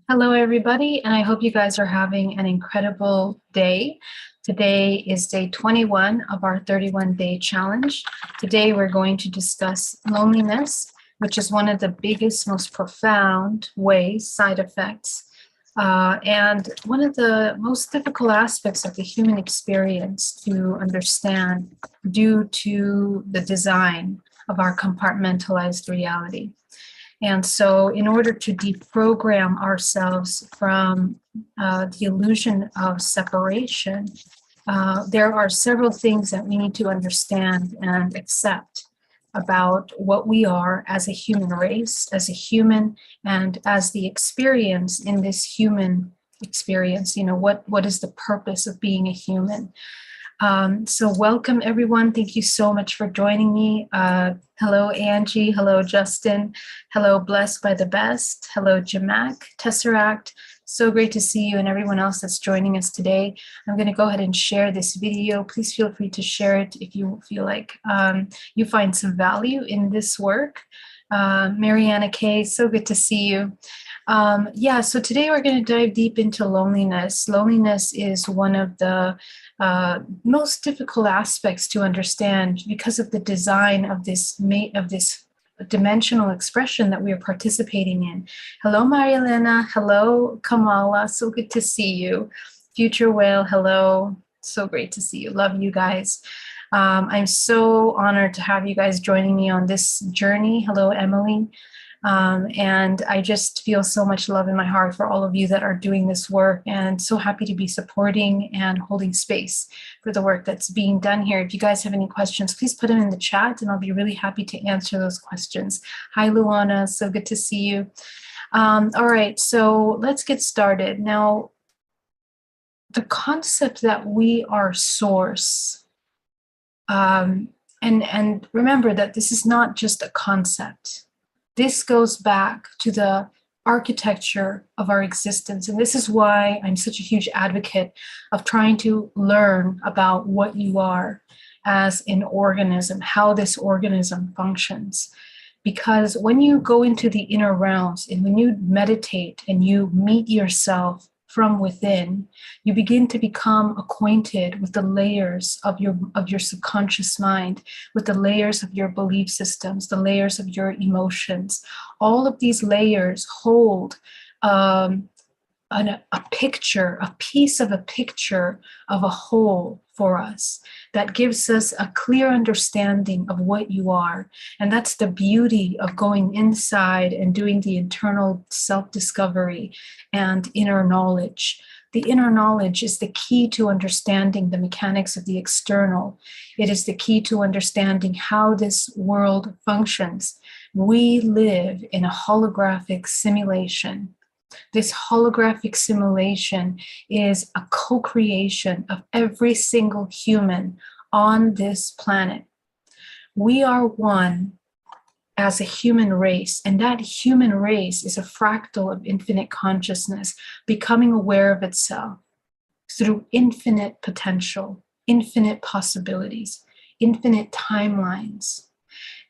Hello, everybody, and I hope you guys are having an incredible day. Today is day 21 of our 31-day challenge. Today, we're going to discuss loneliness, which is one of the biggest, most profound side effects, and one of the most difficult aspects of the human experience to understand due to the design of our compartmentalized reality. And so, in order to deprogram ourselves from the illusion of separation, there are several things that we need to understand and accept about what we are as a human race, as a human, and as the experience in this human experience. What is the purpose of being a human? So welcome, everyone. Thank you so much for joining me. Hello, Angie. Hello, Justin. Hello, Blessed by the Best. Hello, Jamak, Tesseract. So great to see you and everyone else that's joining us today. I'm going to go ahead and share this video. Please feel free to share it if you feel like you find some value in this work. Mariana K., so good to see you. So today we're going to dive deep into loneliness. Loneliness is one of the most difficult aspects to understand because of the design of this dimensional expression that we are participating in. Hello, Maria Elena. Hello, Kamala. So good to see you. Future Whale, hello. So great to see you. Love you guys. I'm so honored to have you guys joining me on this journey. Hello, Emily. And I just feel so much love in my heart for all of you that are doing this work, and so happy to be supporting and holding space for the work that's being done here. If you guys have any questions, please put them in the chat and I'll be really happy to answer those questions. Hi, Luana, so good to see you. All right, so let's get started. Now, the concept that we are source, and remember that this is not just a concept. This goes back to the architecture of our existence. And this is why I'm such a huge advocate of trying to learn about what you are as an organism, how this organism functions. Because when you go into the inner realms and when you meditate and you meet yourself from within, you begin to become acquainted with the layers of your subconscious mind, with the layers of your belief systems, the layers of your emotions. All of these layers hold a picture, a piece of a picture of a whole for us that gives us a clear understanding of what you are. And that's the beauty of going inside and doing the internal self-discovery and inner knowledge. The inner knowledge is the key to understanding the mechanics of the external. It is the key to understanding how this world functions. We live in a holographic simulation. This holographic simulation is a co-creation of every single human on this planet. We are one as a human race, and that human race is a fractal of infinite consciousness, becoming aware of itself through infinite potential, infinite possibilities, infinite timelines.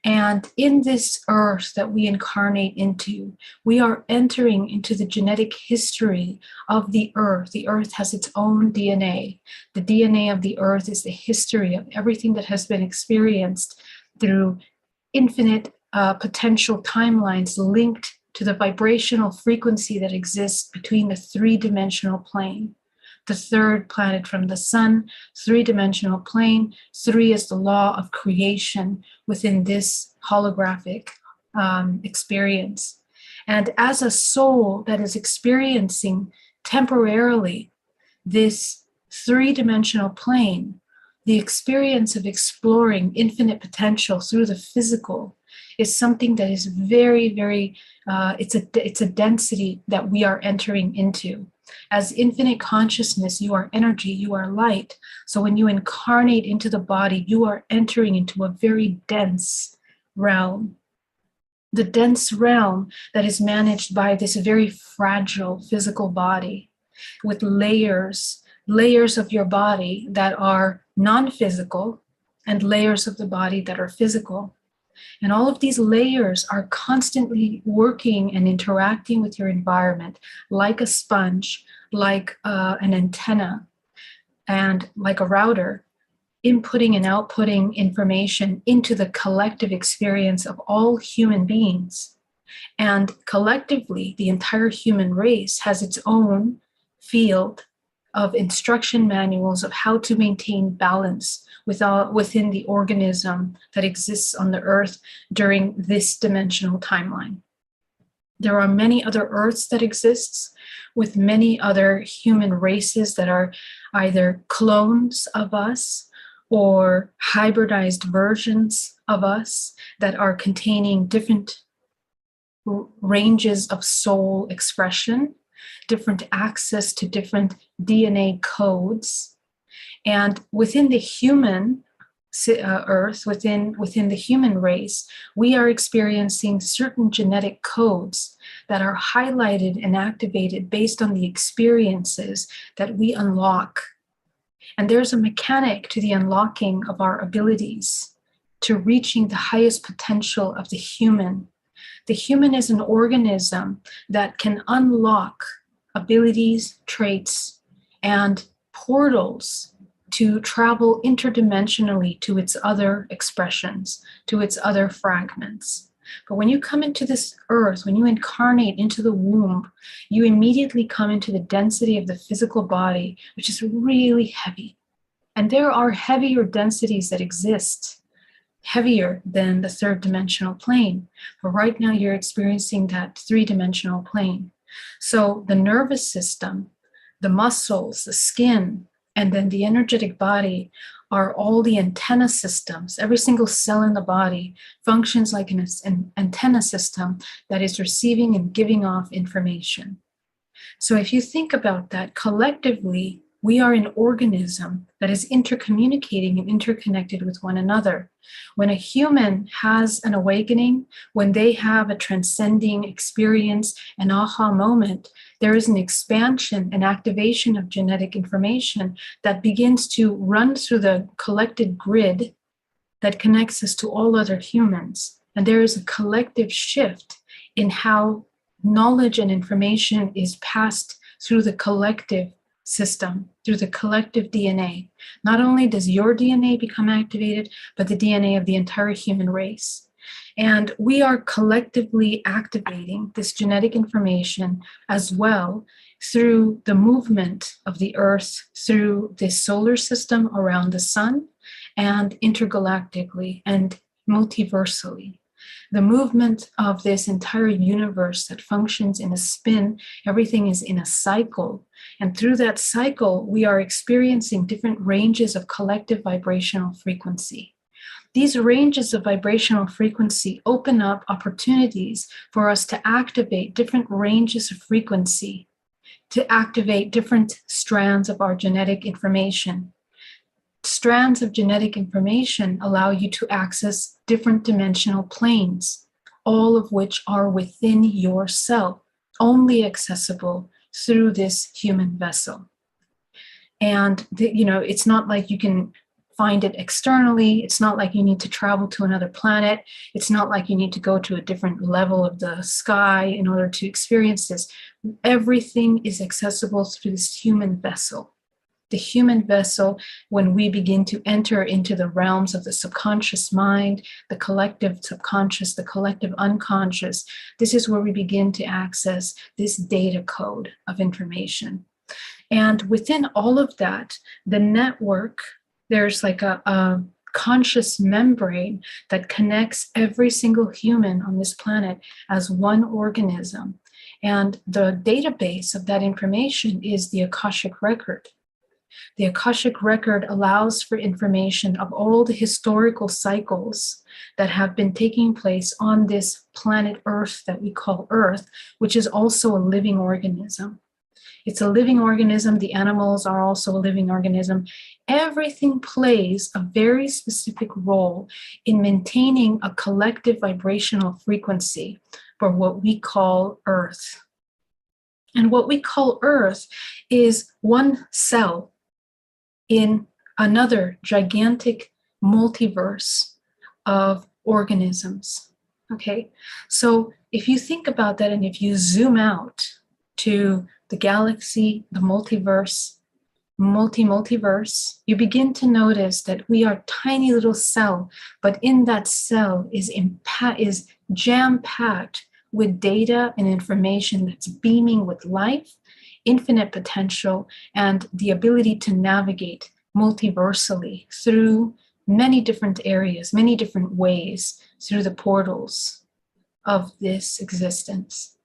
And in this earth that we incarnate into, we are entering into the genetic history of the earth. The earth has its own DNA. The DNA of the earth is the history of everything that has been experienced through infinite potential timelines linked to the vibrational frequency that exists between the three-dimensional plane. The third planet from the sun, three-dimensional plane. 3 is the law of creation within this holographic experience. And as a soul that is experiencing temporarily this three-dimensional plane, the experience of exploring infinite potential through the physical is something that is very, very, it's a density that we are entering into. As infinite consciousness, you are energy, you are light. So when you incarnate into the body, you are entering into a very dense realm. The dense realm that is managed by this very fragile physical body with layers of your body that are non-physical and layers of the body that are physical. And all of these layers are constantly working and interacting with your environment like a sponge, like an antenna, and like a router, inputting and outputting information into the collective experience of all human beings. And collectively, the entire human race has its own field of instruction manuals of how to maintain balance within the organism that exists on the earth during this dimensional timeline. There are many other earths that exist with many other human races that are either clones of us or hybridized versions of us that are containing different ranges of soul expression, different access to different DNA codes. And within the human earth, within the human race, we are experiencing certain genetic codes that are highlighted and activated based on the experiences that we unlock. And there's a mechanic to the unlocking of our abilities, to reaching the highest potential of the human. The human is an organism that can unlock abilities, traits, and portals to travel interdimensionally to its other expressions, to its other fragments. But when you come into this earth, when you incarnate into the womb, you immediately come into the density of the physical body, which is really heavy. And there are heavier densities that exist, heavier than the third dimensional plane. But right now you're experiencing that three-dimensional plane. So the nervous system, the muscles, the skin, and then the energetic body are all the antenna systems. Every single cell in the body functions like an antenna system that is receiving and giving off information. So if you think about that, collectively, we are an organism that is intercommunicating and interconnected with one another. When a human has an awakening, when they have a transcending experience, an aha moment, there is an expansion and activation of genetic information that begins to run through the collected grid that connects us to all other humans. And there is a collective shift in how knowledge and information is passed through the collective system, through the collective DNA. Not only does your DNA become activated, but the DNA of the entire human race. And we are collectively activating this genetic information as well through the movement of the Earth, through the solar system around the sun, and intergalactically and multiversally. The movement of this entire universe that functions in a spin, everything is in a cycle. And through that cycle, we are experiencing different ranges of collective vibrational frequency. These ranges of vibrational frequency open up opportunities for us to activate different ranges of frequency, to activate different strands of our genetic information. Strands of genetic information allow you to access different dimensional planes, all of which are within yourself, only accessible through this human vessel. And it's not like you can find it externally. It's not like you need to travel to another planet. It's not like you need to go to a different level of the sky in order to experience this. Everything is accessible through this human vessel. The human vessel, when we begin to enter into the realms of the subconscious mind, the collective subconscious, the collective unconscious, this is where we begin to access this data code of information. And within all of that, the network, there's like a conscious membrane that connects every single human on this planet as one organism. And the database of that information is the Akashic record. The Akashic record allows for information of all the historical cycles that have been taking place on this planet Earth that we call Earth, which is also a living organism. It's a living organism. The animals are also a living organism. Everything plays a very specific role in maintaining a collective vibrational frequency for what we call Earth. And what we call Earth is one cell in another gigantic multiverse of organisms. Okay, so if you think about that and if you zoom out to the galaxy, the multiverse, multiverse, you begin to notice that we are tiny little cell, but in that cell is jam-packed with data and information that's beaming with life, infinite potential, and the ability to navigate multiversally through many different areas, many different ways, through the portals of this existence.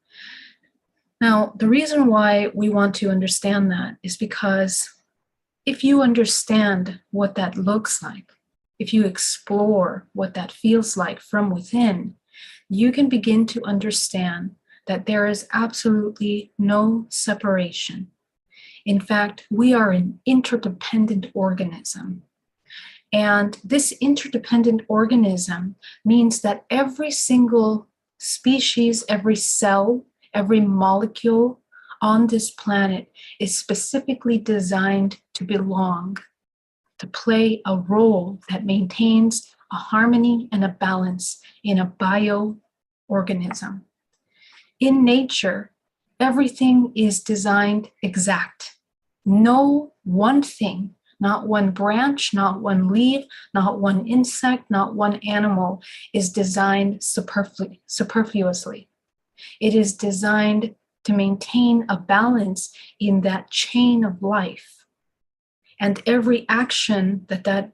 Now, the reason why we want to understand that is because if you understand what that looks like, if you explore what that feels like from within, you can begin to understand that there is absolutely no separation. In fact, we are an interdependent organism. And this interdependent organism means that every single species, every cell, every molecule on this planet is specifically designed to belong, to play a role that maintains a harmony and a balance in a bioorganism. In nature, everything is designed exact. No one thing, not one branch, not one leaf, not one insect, not one animal is designed superfluously. It is designed to maintain a balance in that chain of life. And every action that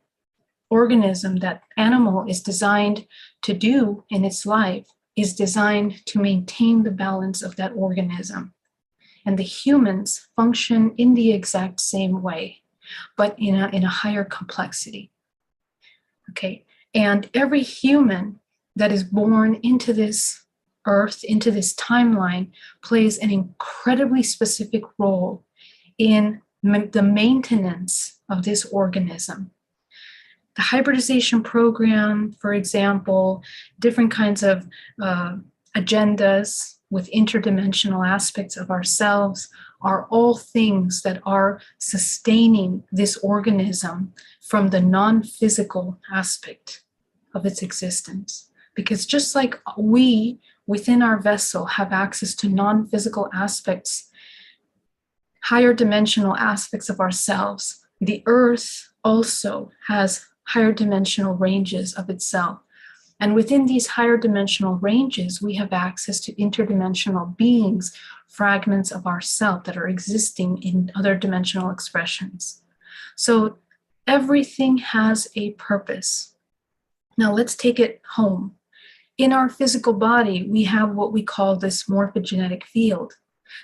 organism, that animal is designed to do in its life is designed to maintain the balance of that organism. And the humans function in the exact same way, but in a higher complexity. Okay, and every human that is born into this earth, into this timeline, plays an incredibly specific role in the maintenance of this organism. The hybridization program, for example, different kinds of agendas with interdimensional aspects of ourselves are all things that are sustaining this organism from the non-physical aspect of its existence. Because just like we, within our vessel, have access to non-physical aspects, higher dimensional aspects of ourselves, the earth also has higher dimensional ranges of itself. And within these higher dimensional ranges, we have access to interdimensional beings, fragments of ourself that are existing in other dimensional expressions. So everything has a purpose. Now let's take it home. In our physical body, we have what we call this morphogenetic field.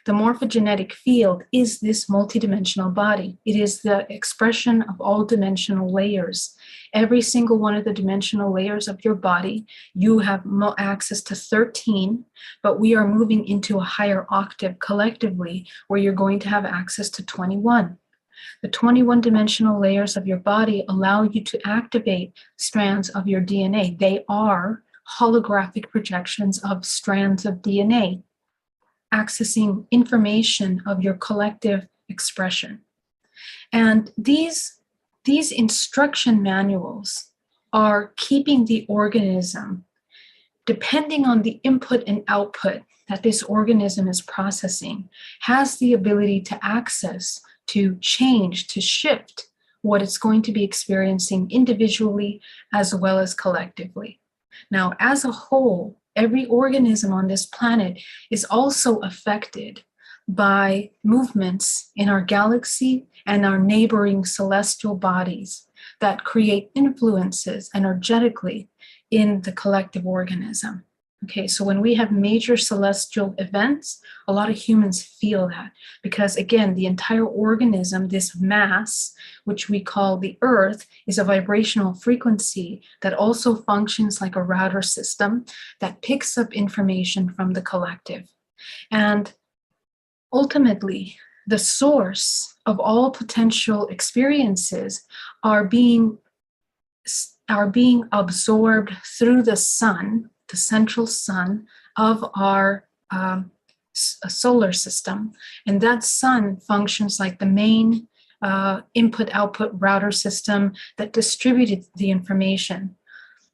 The morphogenetic field is this multidimensional body. It is the expression of all dimensional layers. Every single one of the dimensional layers of your body, you have access to 13, but we are moving into a higher octave collectively where you're going to have access to 21. The 21 dimensional layers of your body allow you to activate strands of your DNA. They are holographic projections of strands of DNA, accessing information of your collective expression. And these instruction manuals are keeping the organism, depending on the input and output that this organism is processing, has the ability to access, to change, to shift what it's going to be experiencing individually as well as collectively. Now, as a whole, every organism on this planet is also affected by movements in our galaxy and our neighboring celestial bodies that create influences energetically in the collective organism. Okay, so when we have major celestial events, a lot of humans feel that because, again, the entire organism, this mass, which we call the Earth, is a vibrational frequency that also functions like a router system that picks up information from the collective. And ultimately, the source of all potential experiences are being absorbed through the sun, the central sun of our solar system. And that sun functions like the main input-output router system that distributed the information.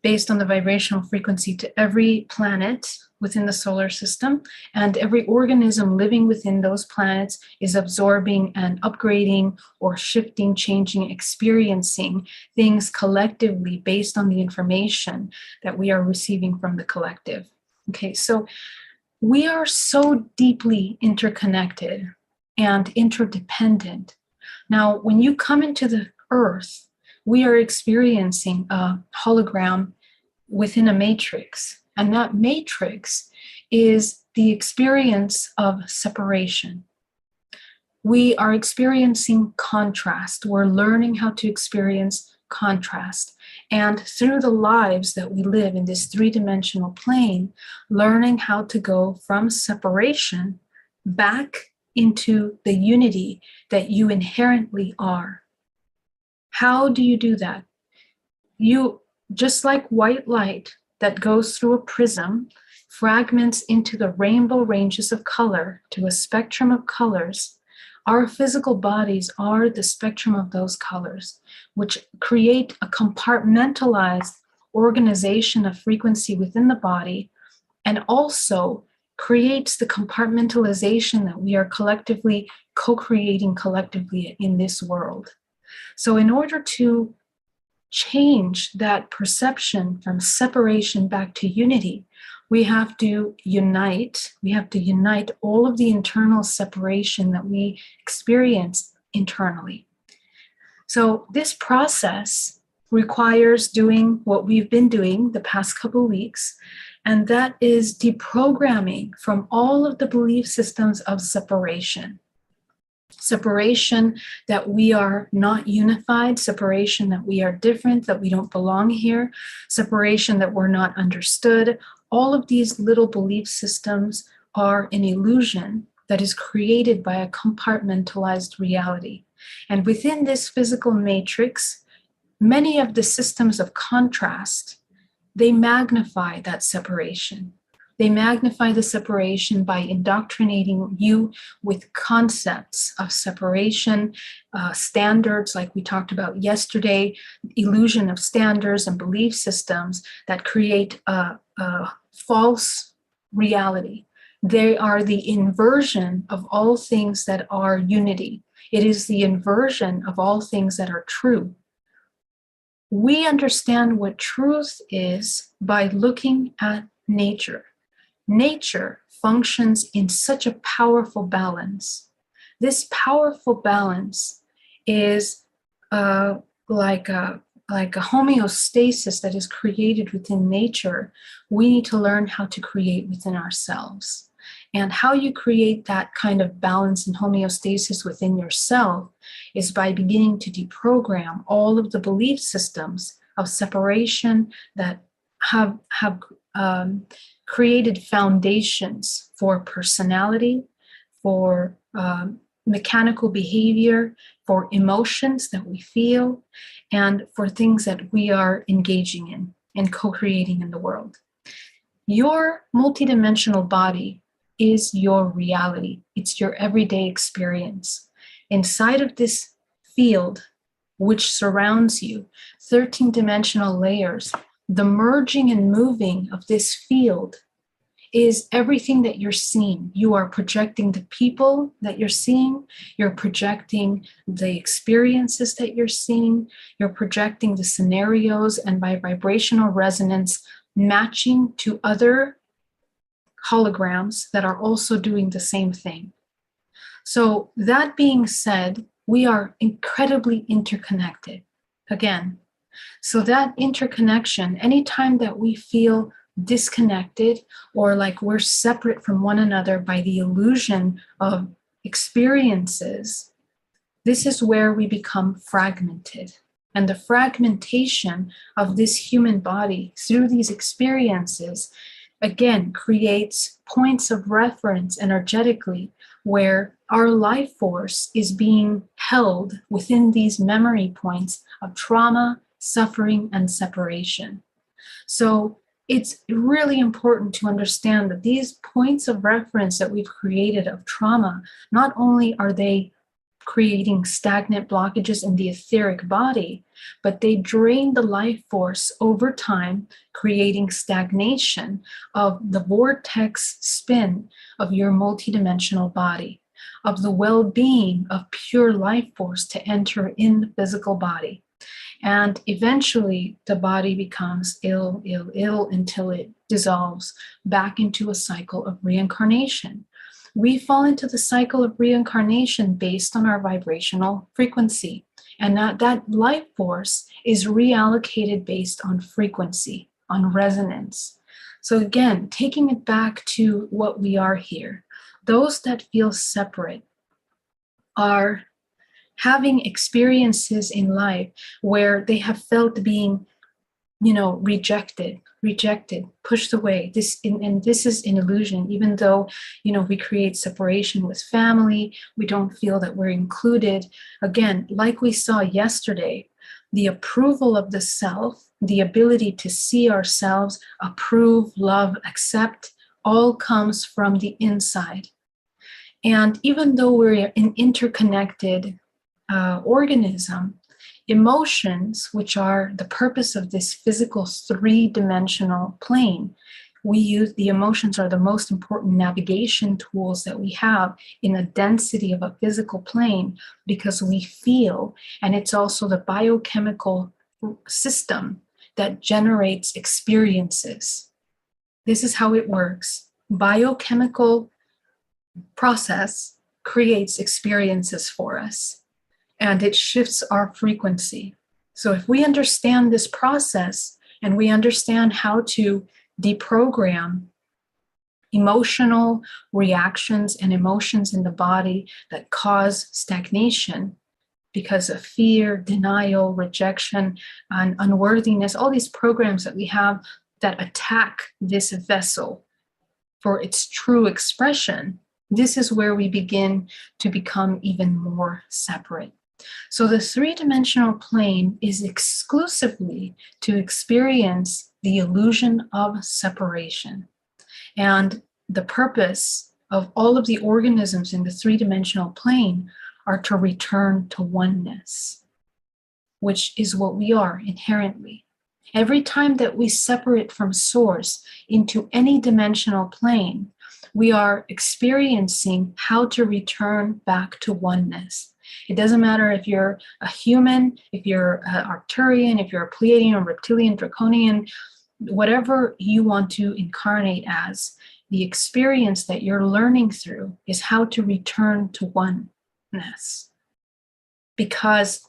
based on the vibrational frequency to every planet within the solar system, and every organism living within those planets is absorbing and upgrading or shifting, changing, experiencing things collectively based on the information that we are receiving from the collective. Okay, so we are so deeply interconnected and interdependent. Now, when you come into the earth, we are experiencing a hologram within a matrix. And that matrix is the experience of separation. We are experiencing contrast. We're learning how to experience contrast. And through the lives that we live in this three-dimensional plane, learning how to go from separation back into the unity that you inherently are. How do you do that? You, just like white light that goes through a prism, fragments into the rainbow ranges of color to a spectrum of colors, our physical bodies are the spectrum of those colors, which create a compartmentalized organization of frequency within the body, and also creates the compartmentalization that we are collectively co-creating collectively in this world. So in order to change that perception from separation back to unity, we have to unite. We have to unite all of the internal separation that we experience internally. So this process requires doing what we've been doing the past couple of weeks, and that is deprogramming from all of the belief systems of separation. Separation that we are not unified, separation that we are different, that we don't belong here, separation that we're not understood. All of these little belief systems are an illusion that is created by a compartmentalized reality. And within this physical matrix, many of the systems of contrast, they magnify that separation. They magnify the separation by indoctrinating you with concepts of separation, standards like we talked about yesterday, illusion of standards and belief systems that create a false reality. They are the inversion of all things that are unity. It is the inversion of all things that are true. We understand what truth is by looking at nature. Nature functions in such a powerful balance. This powerful balance is like a homeostasis that is created within nature. We need to learn how to create within ourselves. And how you create that kind of balance and homeostasis within yourself is by beginning to deprogram all of the belief systems of separation that have created foundations for personality, for mechanical behavior, for emotions that we feel, and for things that we are engaging in and co-creating in the world. Your multidimensional body is your reality. It's your everyday experience. Inside of this field, which surrounds you, 13-dimensional layers, the merging and moving of this field is everything that you're seeing. You are projecting the people that you're seeing. You're projecting the experiences that you're seeing. You're projecting the scenarios, and by vibrational resonance, matching to other holograms that are also doing the same thing. So that being said, we are incredibly interconnected. Again, so that interconnection, anytime that we feel disconnected or like we're separate from one another by the illusion of experiences, this is where we become fragmented. And the fragmentation of this human body through these experiences, again, creates points of reference energetically where our life force is being held within these memory points of trauma, suffering, and separation. So it's really important to understand that these points of reference that we've created of trauma, not only are they creating stagnant blockages in the etheric body, but they drain the life force over time, creating stagnation of the vortex spin of your multidimensional body, of the well-being of pure life force to enter in the physical body. And eventually the body becomes ill until it dissolves back into a cycle of reincarnation. We fall into the cycle of reincarnation based on our vibrational frequency. And that life force is reallocated based on frequency, on resonance. So again, taking it back to what we are here, those that feel separate are having experiences in life where they have felt being, rejected, pushed away. And this is an illusion. Even though, we create separation with family, we don't feel that we're included. Again, like we saw yesterday, the approval of the self, the ability to see ourselves, approve, love, accept, all comes from the inside. And even though we're an interconnected organism, emotions, which are the purpose of this physical three-dimensional plane, the emotions are the most important navigation tools that we have in a density of a physical plane, because we feel, and it's also the biochemical system that generates experiences. This is how it works. Biochemical process creates experiences for us, and it shifts our frequency. So if we understand this process and we understand how to deprogram emotional reactions and emotions in the body that cause stagnation because of fear, denial, rejection, and unworthiness, all these programs that we have that attack this vessel for its true expression, this is where we begin to become even more separate. So the three-dimensional plane is exclusively to experience the illusion of separation. And the purpose of all of the organisms in the three-dimensional plane are to return to oneness, which is what we are inherently. Every time that we separate from source into any dimensional plane, we are experiencing how to return back to oneness. It doesn't matter if you're a human, if you're an Arcturian, if you're a Pleiadian or reptilian, draconian, whatever you want to incarnate as, the experience that you're learning through is how to return to oneness. Because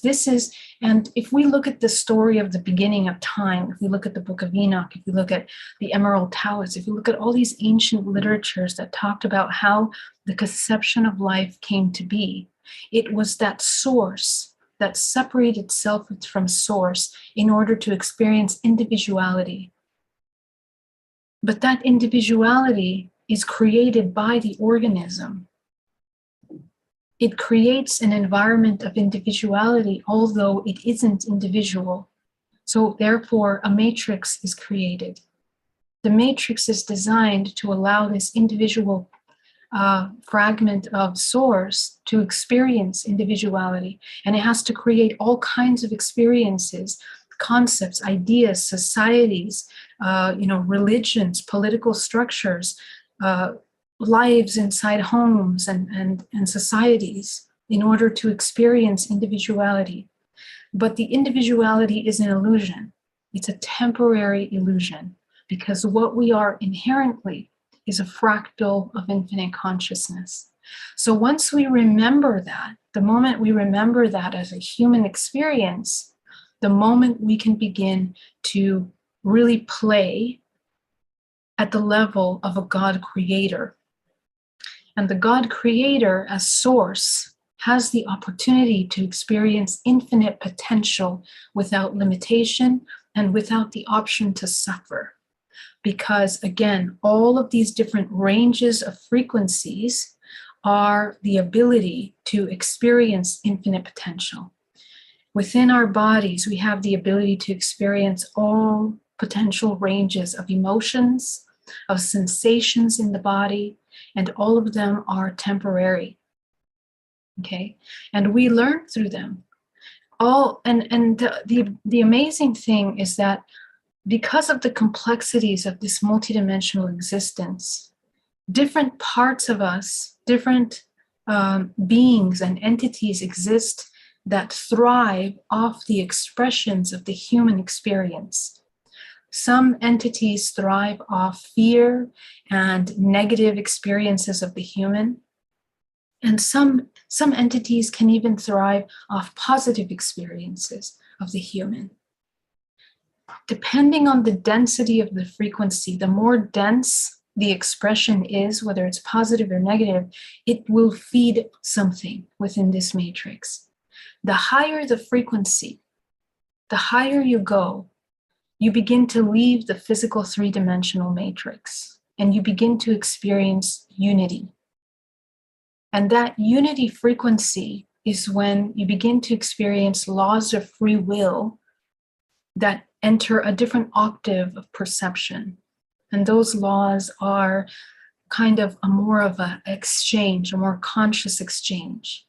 this is, and if we look at the story of the beginning of time, if we look at the Book of Enoch, if we look at the Emerald Tablets, if you look at all these ancient literatures that talked about how the conception of life came to be, it was that source that separated itself from source in order to experience individuality. But that individuality is created by the organism. It creates an environment of individuality, although it isn't individual. So therefore, a matrix is created. The matrix is designed to allow this individual fragment of source to experience individuality. And it has to create all kinds of experiences, concepts, ideas, societies, religions, political structures, lives inside homes and societies in order to experience individuality. But the individuality is an illusion. It's a temporary illusion, because what we are inherently is a fractal of infinite consciousness. So once we remember that, the moment we remember that as a human experience, the moment we can begin to really play at the level of a God creator. And the God creator as source has the opportunity to experience infinite potential without limitation and without the option to suffer. Because again, all of these different ranges of frequencies are the ability to experience infinite potential. Within our bodies, we have the ability to experience all potential ranges of emotions, of sensations in the body, and all of them are temporary. okay? And we learn through them. The amazing thing is that because of the complexities of this multidimensional existence, different parts of us, different beings and entities exist that thrive off the expressions of the human experience. Some entities thrive off fear and negative experiences of the human. And some entities can even thrive off positive experiences of the human. Depending on the density of the frequency, the more dense the expression is, whether it's positive or negative, it will feed something within this matrix. The higher the frequency, the higher you go, you begin to leave the physical three-dimensional matrix and you begin to experience unity. And that unity frequency is when you begin to experience laws of free will that enter a different octave of perception. And those laws are kind of more of an exchange, a more conscious exchange.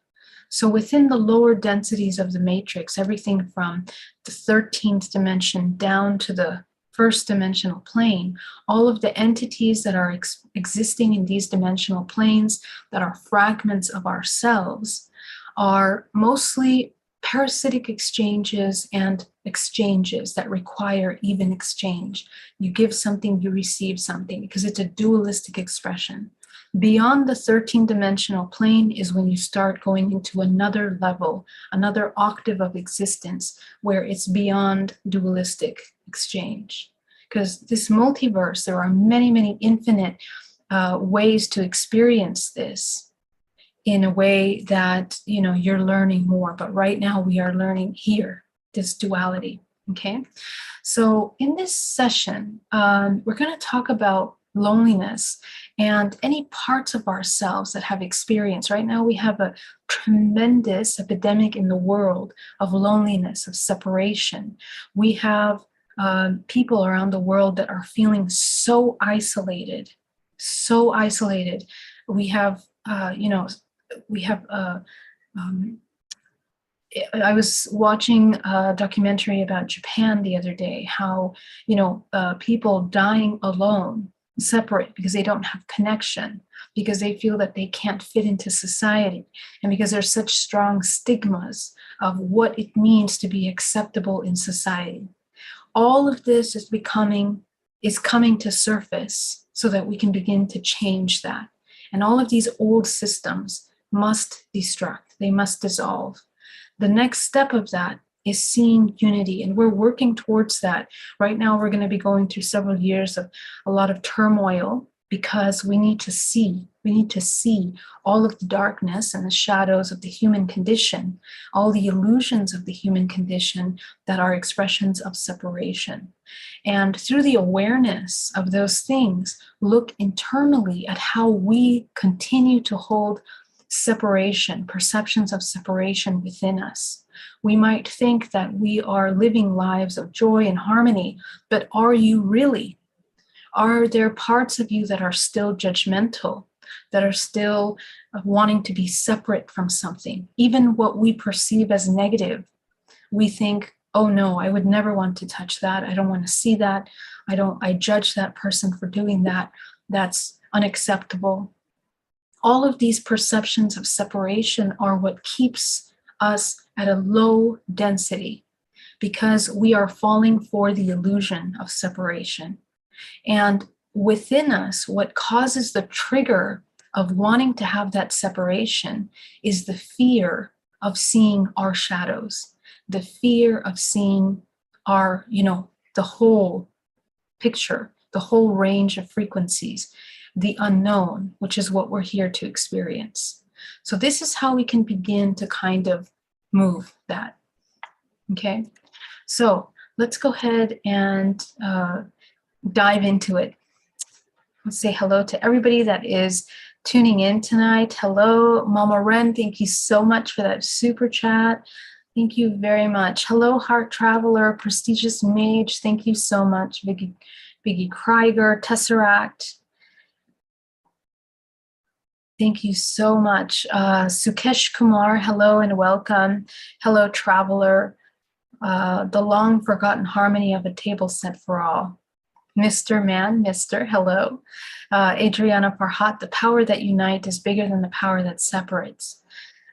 So within the lower densities of the matrix, everything from the 13th dimension down to the first dimensional plane, all of the entities that are existing in these dimensional planes that are fragments of ourselves are mostly parasitic exchanges and exchanges that require even exchange. You give something, you receive something, because it's a dualistic expression. Beyond the 13-dimensional plane is when you start going into another level, another octave of existence, where it's beyond dualistic exchange. Because this multiverse, there are many, many infinite ways to experience this in a way that, you know, you're learning more. But right now we are learning here, this duality, okay? So in this session, we're going to talk about loneliness and any parts of ourselves that have experienced. Right now we have a tremendous epidemic in the world of loneliness, of separation. We have people around the world that are feeling so isolated, so isolated. We have, I was watching a documentary about Japan the other day, how, people dying alone, separate, because they don't have connection, because they feel that they can't fit into society, and because there's such strong stigmas of what it means to be acceptable in society. All of this is coming to surface so that we can begin to change that. And all of these old systems must destruct, they must dissolve. The next step of that is seeing unity, and we're working towards that. Right now, we're going to be going through several years of a lot of turmoil, because we need to see all of the darkness and the shadows of the human condition, all the illusions of the human condition that are expressions of separation. And through the awareness of those things, look internally at how we continue to hold separation, perceptions of separation within us. We might think that we are living lives of joy and harmony, but are you really? Are there parts of you that are still judgmental, that are still wanting to be separate from something? Even what we perceive as negative, we think, oh no, I would never want to touch that. I don't want to see that. I judge that person for doing that. That's unacceptable. All of these perceptions of separation are what keeps us at a low density, because we are falling for the illusion of separation. And within us, what causes the trigger of wanting to have that separation is the fear of seeing our shadows, the fear of seeing our, the whole picture, the whole range of frequencies, the unknown, which is what we're here to experience. So this is how we can begin to kind of move that, okay? So let's go ahead and dive into it. Let's say hello to everybody that is tuning in tonight. Hello, Mama Ren. Thank you so much for that super chat. Thank you very much. Hello, Heart Traveler, Prestigious Mage. Thank you so much. Biggie Krieger, Tesseract. Thank you so much. Sukesh Kumar, hello and welcome. Hello, traveler. The long forgotten harmony of a table set for all. Mr. Man, Mr. Hello. Adriana Farhat, the power that unites is bigger than the power that separates.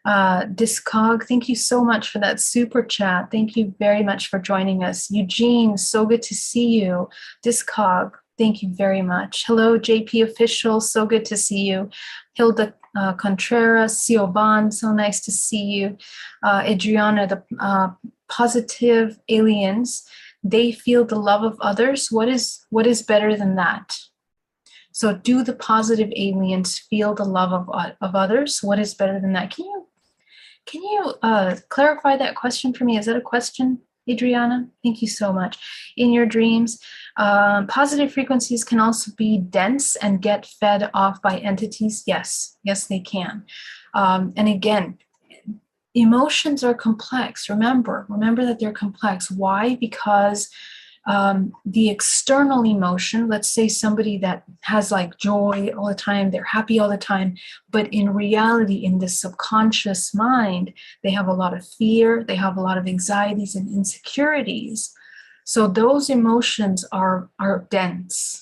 Discog, thank you so much for that super chat. Thank you very much for joining us. Eugene, so good to see you. Discog, thank you very much. Hello, JP Official, so good to see you. Hilda Contreras, Sioban, so nice to see you. Adriana, the positive aliens, they feel the love of others. What is better than that? So do the positive aliens feel the love of others? What is better than that? Can you clarify that question for me? Is that a question, Adriana? Thank you so much. In your dreams, positive frequencies can also be dense and get fed off by entities. Yes, they can. And again, emotions are complex. Remember that they're complex. Why? Because the external emotion, let's say somebody that has like joy all the time, they're happy all the time, but in reality, in the subconscious mind, they have a lot of fear, they have a lot of anxieties and insecurities. So those emotions are dense.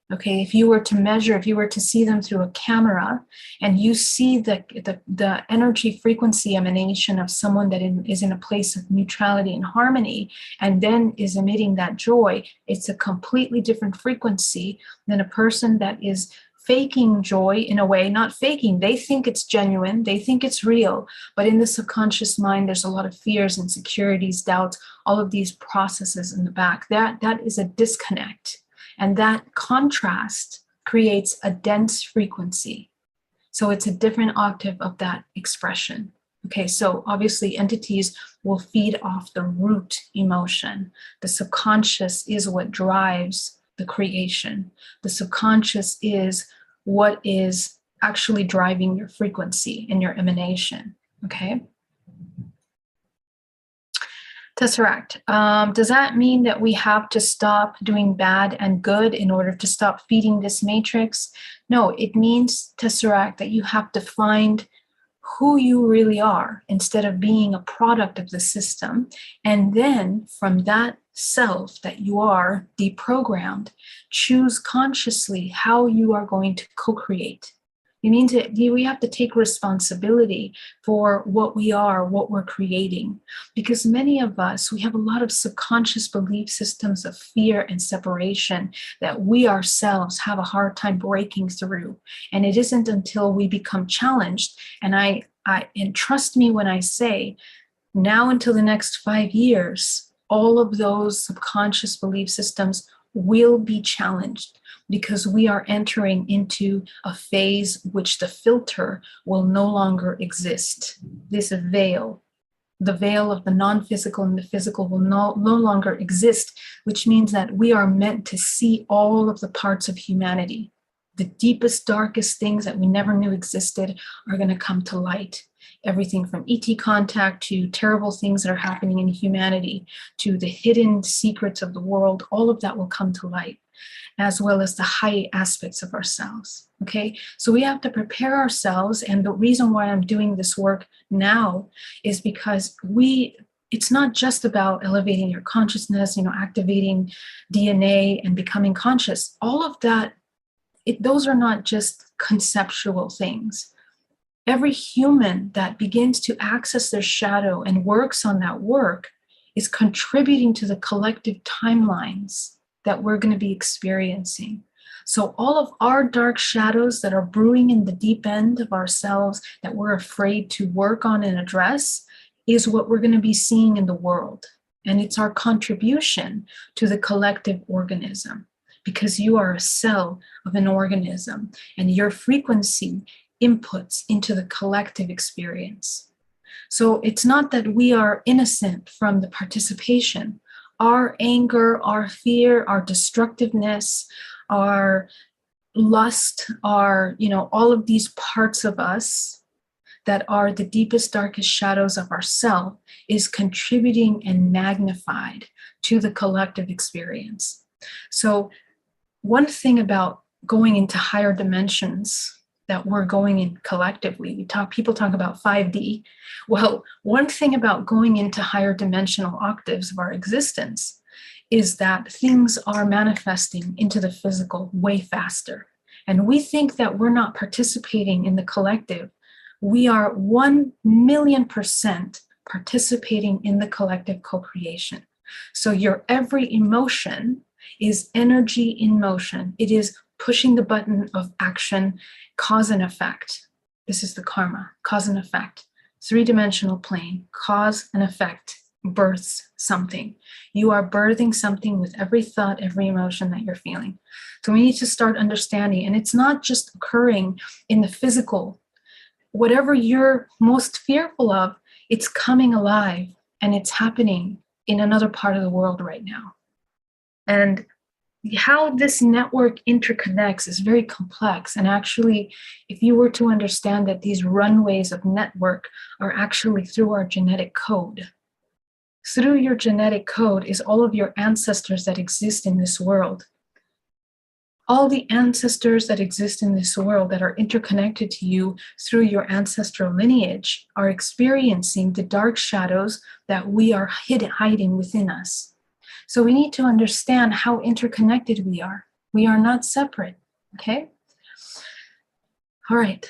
Okay, if you were to see them through a camera and you see the energy frequency emanation of someone that is in a place of neutrality and harmony and then is emitting that joy, it's a completely different frequency than a person that is faking joy in a way, not faking. They think it's genuine, they think it's real, but in the subconscious mind, there's a lot of fears, insecurities, doubts, all of these processes in the back. That is a disconnect. And that contrast creates a dense frequency. So it's a different octave of that expression. Okay, so obviously entities will feed off the root emotion. The subconscious is what drives the creation. The subconscious is what is actually driving your frequency and your emanation. Okay. Tesseract, does that mean that we have to stop doing bad and good in order to stop feeding this matrix? No, it means, Tesseract, that you have to find who you really are instead of being a product of the system. And then from that self that you are deprogrammed, choose consciously how you are going to co-create. We have to take responsibility for what we are, what we're creating. Because many of us, we have a lot of subconscious belief systems of fear and separation that we ourselves have a hard time breaking through. And it isn't until we become challenged, and trust me when I say, now until the next 5 years, all of those subconscious belief systems will be challenged, because we are entering into a phase which the filter will no longer exist. This veil, the veil of the non-physical and the physical will no longer exist, which means that we are meant to see all of the parts of humanity. The deepest, darkest things that we never knew existed are going to come to light. Everything from ET contact to terrible things that are happening in humanity to the hidden secrets of the world, all of that will come to light, as well as the high aspects of ourselves. Okay, so we have to prepare ourselves. And the reason why I'm doing this work now is because it's not just about elevating your consciousness, activating DNA and becoming conscious. All of that, those are not just conceptual things. Every human that begins to access their shadow and works on that work is contributing to the collective timelines that we're going to be experiencing. So all of our dark shadows that are brewing in the deep end of ourselves that we're afraid to work on and address is what we're going to be seeing in the world. And it's our contribution to the collective organism, because you are a cell of an organism and your frequency inputs into the collective experience. So it's not that we are innocent from the participation. Our anger, our fear, our destructiveness, our lust, all of these parts of us that are the deepest, darkest shadows of ourself is contributing and magnified to the collective experience. So one thing about going into higher dimensions that we're going in collectively. People talk about 5D. Well, one thing about going into higher dimensional octaves of our existence is that things are manifesting into the physical way faster. And we think that we're not participating in the collective. We are 1,000,000% participating in the collective co-creation. So your every emotion is energy in motion. It is pushing the button of action, cause and effect. This is the karma, cause and effect. Three-dimensional plane, cause and effect births something. You are birthing something with every thought, every emotion that you're feeling. So we need to start understanding, and it's not just occurring in the physical. Whatever you're most fearful of, it's coming alive, and it's happening in another part of the world right now. And how this network interconnects is very complex. And actually, if you were to understand that these runways of network are actually through our genetic code. Through your genetic code is all of your ancestors that exist in this world. All the ancestors that exist in this world that are interconnected to you through your ancestral lineage are experiencing the dark shadows that we are hiding within us. So we need to understand how interconnected we are. We are not separate, okay? All right.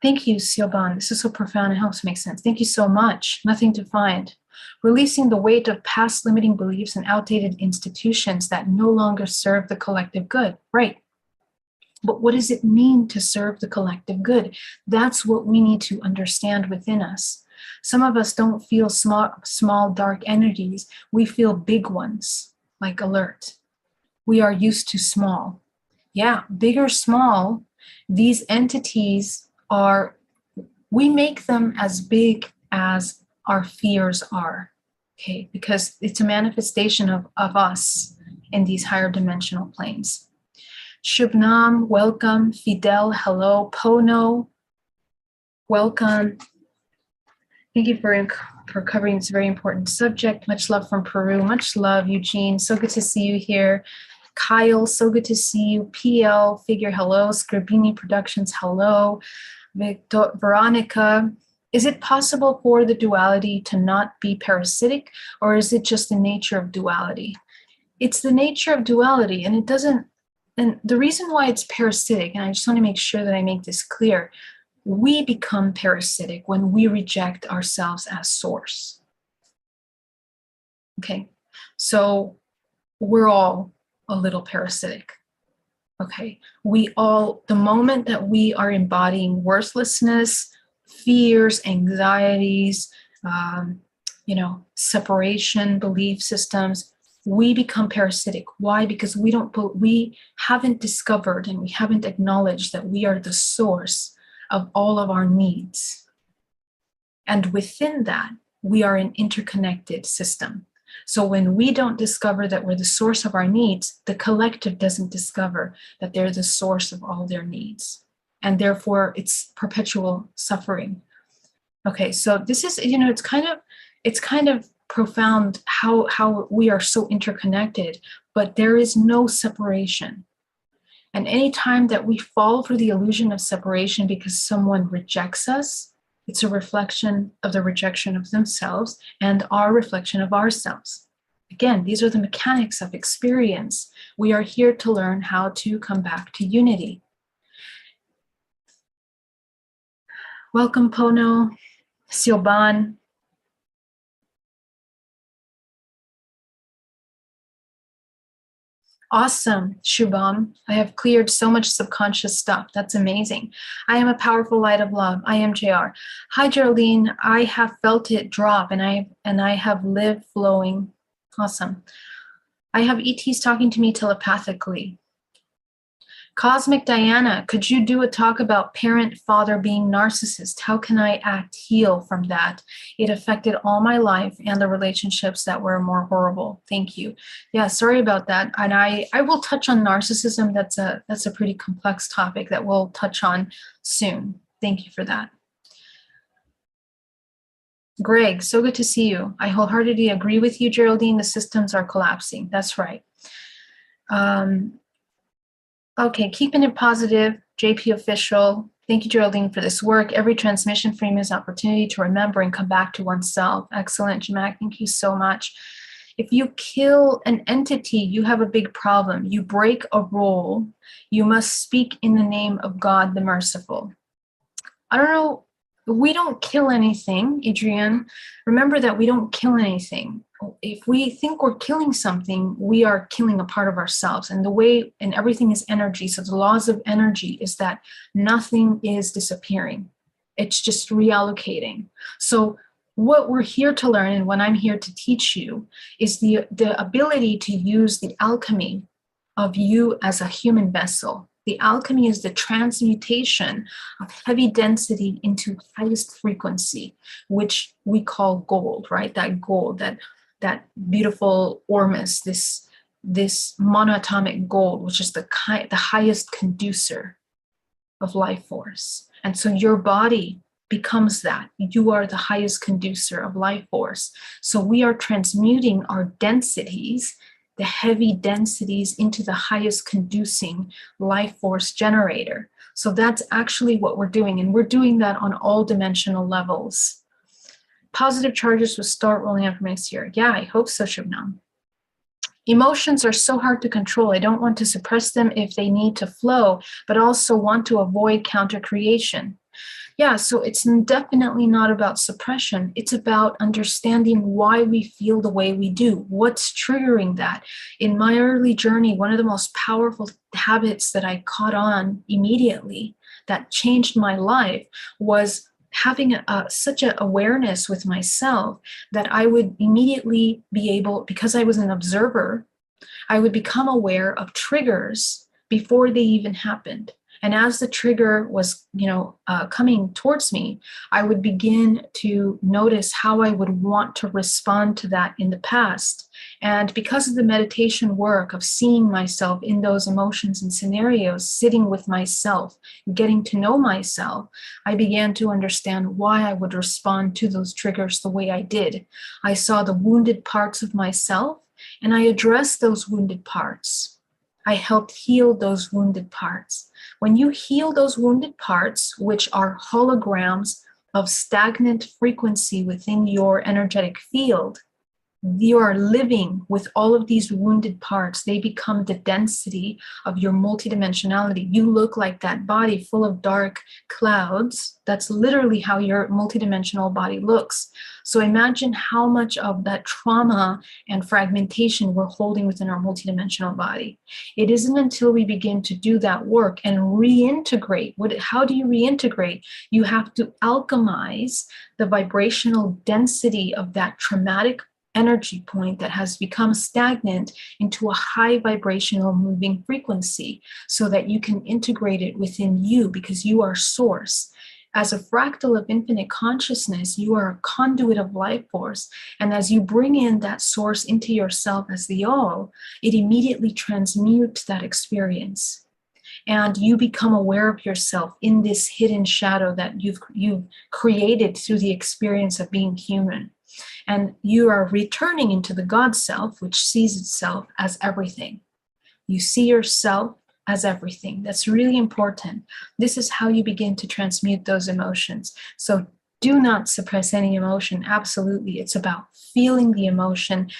Thank you, Sioban. This is so profound. It helps make sense. Thank you so much. Nothing to find. Releasing the weight of past limiting beliefs and outdated institutions that no longer serve the collective good. Right. But what does it mean to serve the collective good? That's what we need to understand within us. Some of us don't feel small, dark energies. We feel big ones, like alert. We are used to small. Yeah, big or small, these entities we make them as big as our fears are, okay? Because it's a manifestation of us in these higher dimensional planes. Shubnam, welcome. Fidel, hello. Pono, welcome. Thank you for covering this very important subject. Much love from Peru. Much love, Eugene. So good to see you here. Kyle, so good to see you. PL, Figure, hello. Scribini Productions, hello. Veronica, is it possible for the duality to not be parasitic, or is it just the nature of duality? It's the nature of duality, and it doesn't, and the reason why it's parasitic, and I just want to make sure that I make this clear, we become parasitic when we reject ourselves as source. Okay, so we're all a little parasitic. Okay, the moment that we are embodying worthlessness, fears, anxieties, separation, belief systems, we become parasitic. Why? Because we haven't discovered and we haven't acknowledged that we are the source of all of our needs. And within that, we are an interconnected system. So when we don't discover that we're the source of our needs, the collective doesn't discover that they're the source of all their needs. And therefore, it's perpetual suffering. Okay, so this is, it's kind of profound how we are so interconnected, but there is no separation. And any time that we fall for the illusion of separation because someone rejects us, it's a reflection of the rejection of themselves and our reflection of ourselves. Again, these are the mechanics of experience. We are here to learn how to come back to unity. Welcome, Pono, Sioban. Awesome, Shubham. I have cleared so much subconscious stuff. That's amazing. I am a powerful light of love. I am JR. Hi, Geraldine. I have felt it drop and I have lived flowing. Awesome. I have ETs talking to me telepathically. Cosmic Diana, could you do a talk about parent, father being narcissist? How can I heal from that? It affected all my life and the relationships that were more horrible. Thank you. Yeah, sorry about that. And I will touch on narcissism. That's a pretty complex topic that we'll touch on soon. Thank you for that. Greg, so good to see you. I wholeheartedly agree with you, Geraldine. The systems are collapsing. That's right. Okay, keeping it positive. JP Official. Thank you, Geraldine, for this work. Every transmission frame is an opportunity to remember and come back to oneself. Excellent, Jamak. Thank you so much. If you kill an entity, you have a big problem. You break a rule. You must speak in the name of God the Merciful. I don't know. We don't kill anything, Adrienne. Remember that we don't kill anything. If we think we're killing something, we are killing a part of ourselves. And the way, and everything is energy. So the laws of energy is that nothing is disappearing. It's just reallocating. So what we're here to learn, and what I'm here to teach you, is the ability to use the alchemy of you as a human vessel. The alchemy is the transmutation of heavy density into highest frequency, which we call gold, right? That gold, that beautiful ormus, this monoatomic gold, which is the highest conducer of life force. And so your body becomes that. You are the highest conducer of life force. So we are transmuting our densities, the heavy densities, into the highest conducing life force generator. So that's actually what we're doing. And we're doing that on all dimensional levels. Positive charges will start rolling out from next year. Yeah, I hope so, Shubnam. Emotions are so hard to control. I don't want to suppress them if they need to flow, but also want to avoid counter creation. Yeah, so it's definitely not about suppression. It's about understanding why we feel the way we do. What's triggering that? In my early journey, one of the most powerful habits that I caught on immediately that changed my life was having such an awareness with myself that I would immediately be able, because I was an observer, I would become aware of triggers before they even happened. And as the trigger was, coming towards me, I would begin to notice how I would want to respond to that in the past. And because of the meditation work of seeing myself in those emotions and scenarios, sitting with myself, getting to know myself, I began to understand why I would respond to those triggers the way I did. I saw the wounded parts of myself, and I addressed those wounded parts. I helped heal those wounded parts. When you heal those wounded parts, which are holograms of stagnant frequency within your energetic field, you are living with all of these wounded parts. They become the density of your multidimensionality. You look like that body full of dark clouds. That's literally how your multidimensional body looks. So imagine how much of that trauma and fragmentation we're holding within our multidimensional body. It isn't until we begin to do that work and reintegrate. How do you reintegrate? You have to alchemize the vibrational density of that traumatic energy point that has become stagnant into a high vibrational moving frequency so that you can integrate it within you, because you are source. As a fractal of infinite consciousness, you are a conduit of life force. And as you bring in that source into yourself as the all, it immediately transmutes that experience. And you become aware of yourself in this hidden shadow that you've created through the experience of being human. And you are returning into the God self, which sees itself as everything. You see yourself as everything. That's really important. This is how you begin to transmute those emotions. So do not suppress any emotion. Absolutely. It's about feeling the emotion,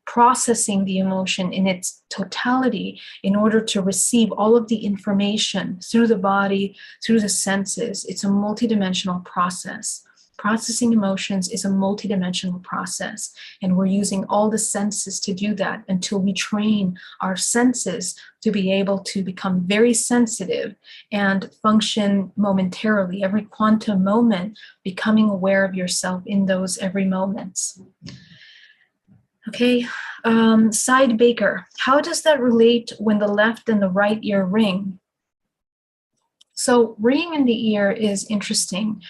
processing the emotion in its totality in order to receive all of the information through the body, through the senses. It's a multidimensional process. Processing emotions is a multidimensional process, and we're using all the senses to do that until we train our senses to be able to become very sensitive and function momentarily, every quantum moment, becoming aware of yourself in those every moments. Okay, Side Baker, how does that relate when the left and the right ear ring? So ringing in the ear is interesting.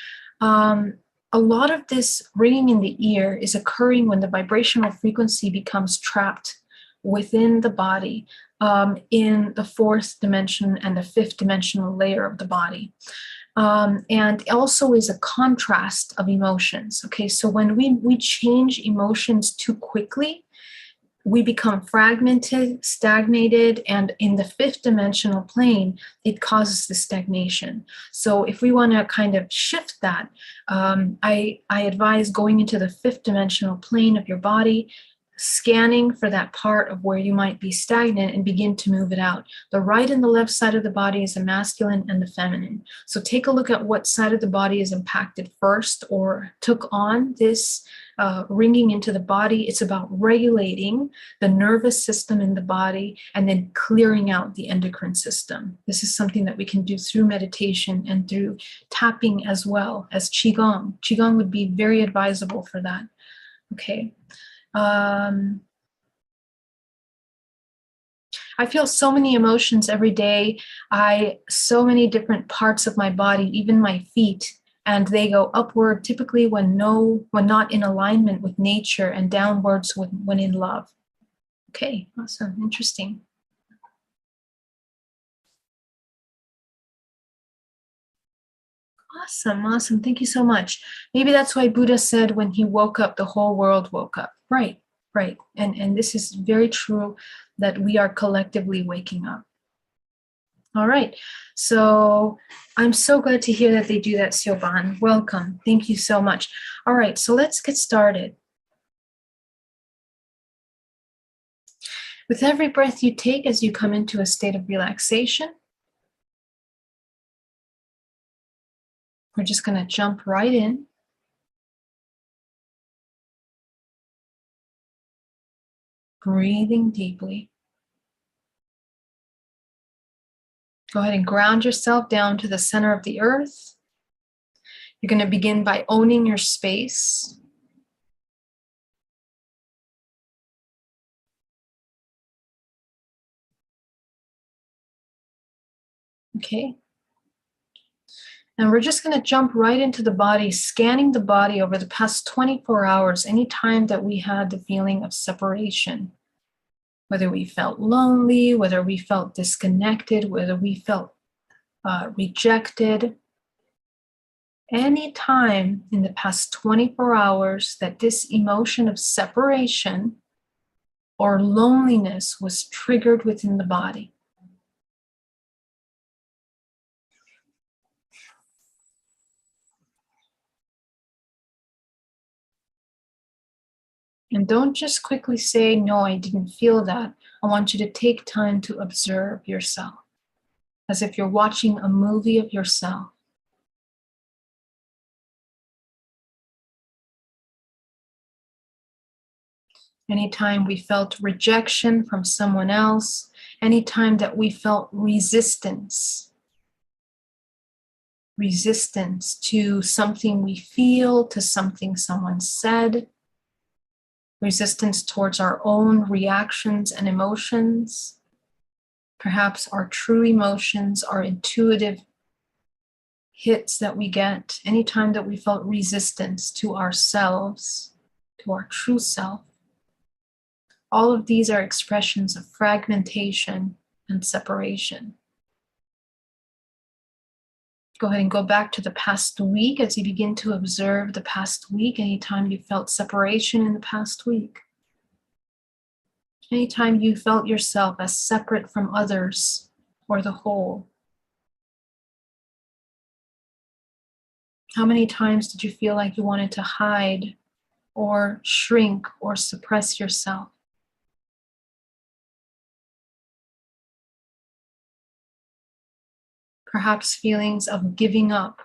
A lot of this ringing in the ear is occurring when the vibrational frequency becomes trapped within the body in the fourth dimension and the fifth dimensional layer of the body. And also is a contrast of emotions. Okay, so when we change emotions too quickly, we become fragmented, stagnated, and in the fifth dimensional plane, it causes the stagnation. So if we want to kind of shift that, I advise going into the fifth dimensional plane of your body, scanning for that part of where you might be stagnant and begin to move it out. The right and the left side of the body is the masculine and the feminine. So take a look at what side of the body is impacted first or took on this ringing into the body. It's about regulating the nervous system in the body and then clearing out the endocrine system. This is something that we can do through meditation and through tapping as well as Qigong. Qigong would be very advisable for that. Okay. I feel so many emotions every day. So many different parts of my body, even my feet, and they go upward typically when not in alignment with nature, and downwards when in love. Okay, awesome, interesting. Awesome. Thank you so much. Maybe that's why Buddha said when he woke up, the whole world woke up. Right. And this is very true that we are collectively waking up. All right. So I'm so glad to hear that they do that, Sioban. Welcome. Thank you so much. All right. So let's get started. With every breath you take as you come into a state of relaxation, we're just going to jump right in. Breathing deeply. Go ahead and ground yourself down to the center of the earth. You're going to begin by owning your space. Okay. And we're just going to jump right into the body, scanning the body over the past 24 hours, any time that we had the feeling of separation, whether we felt lonely, whether we felt disconnected, whether we felt rejected. Any time in the past 24 hours that this emotion of separation or loneliness was triggered within the body. And don't just quickly say, no, I didn't feel that. I want you to take time to observe yourself, as if you're watching a movie of yourself. Anytime we felt rejection from someone else, anytime that we felt resistance to something we feel, to something someone said, resistance towards our own reactions and emotions, perhaps our true emotions, our intuitive hits that we get, anytime that we felt resistance to ourselves, to our true self. All of these are expressions of fragmentation and separation. Go ahead and go back to the past week as you begin to observe the past week, anytime you felt separation in the past week. Anytime you felt yourself as separate from others or the whole. How many times did you feel like you wanted to hide or shrink or suppress yourself? Perhaps feelings of giving up,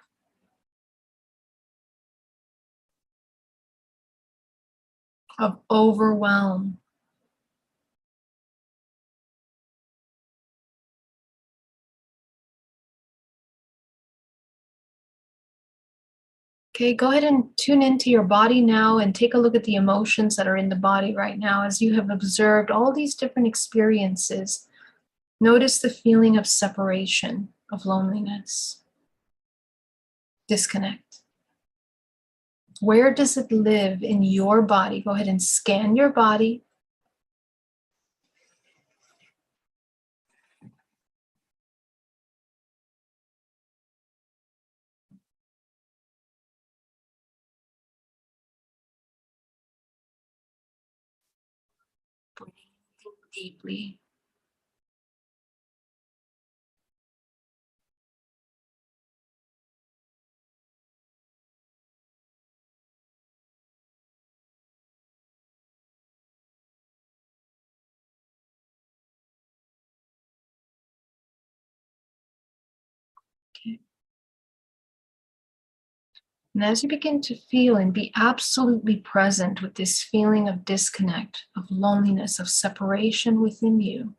of overwhelm. Okay, go ahead and tune into your body now and take a look at the emotions that are in the body right now as you have observed all these different experiences. Notice the feeling of separation, of loneliness, disconnect. Where does it live in your body? Go ahead and scan your body. Breathing deeply. Okay. And as you begin to feel and be absolutely present with this feeling of disconnect, of loneliness, of separation within you,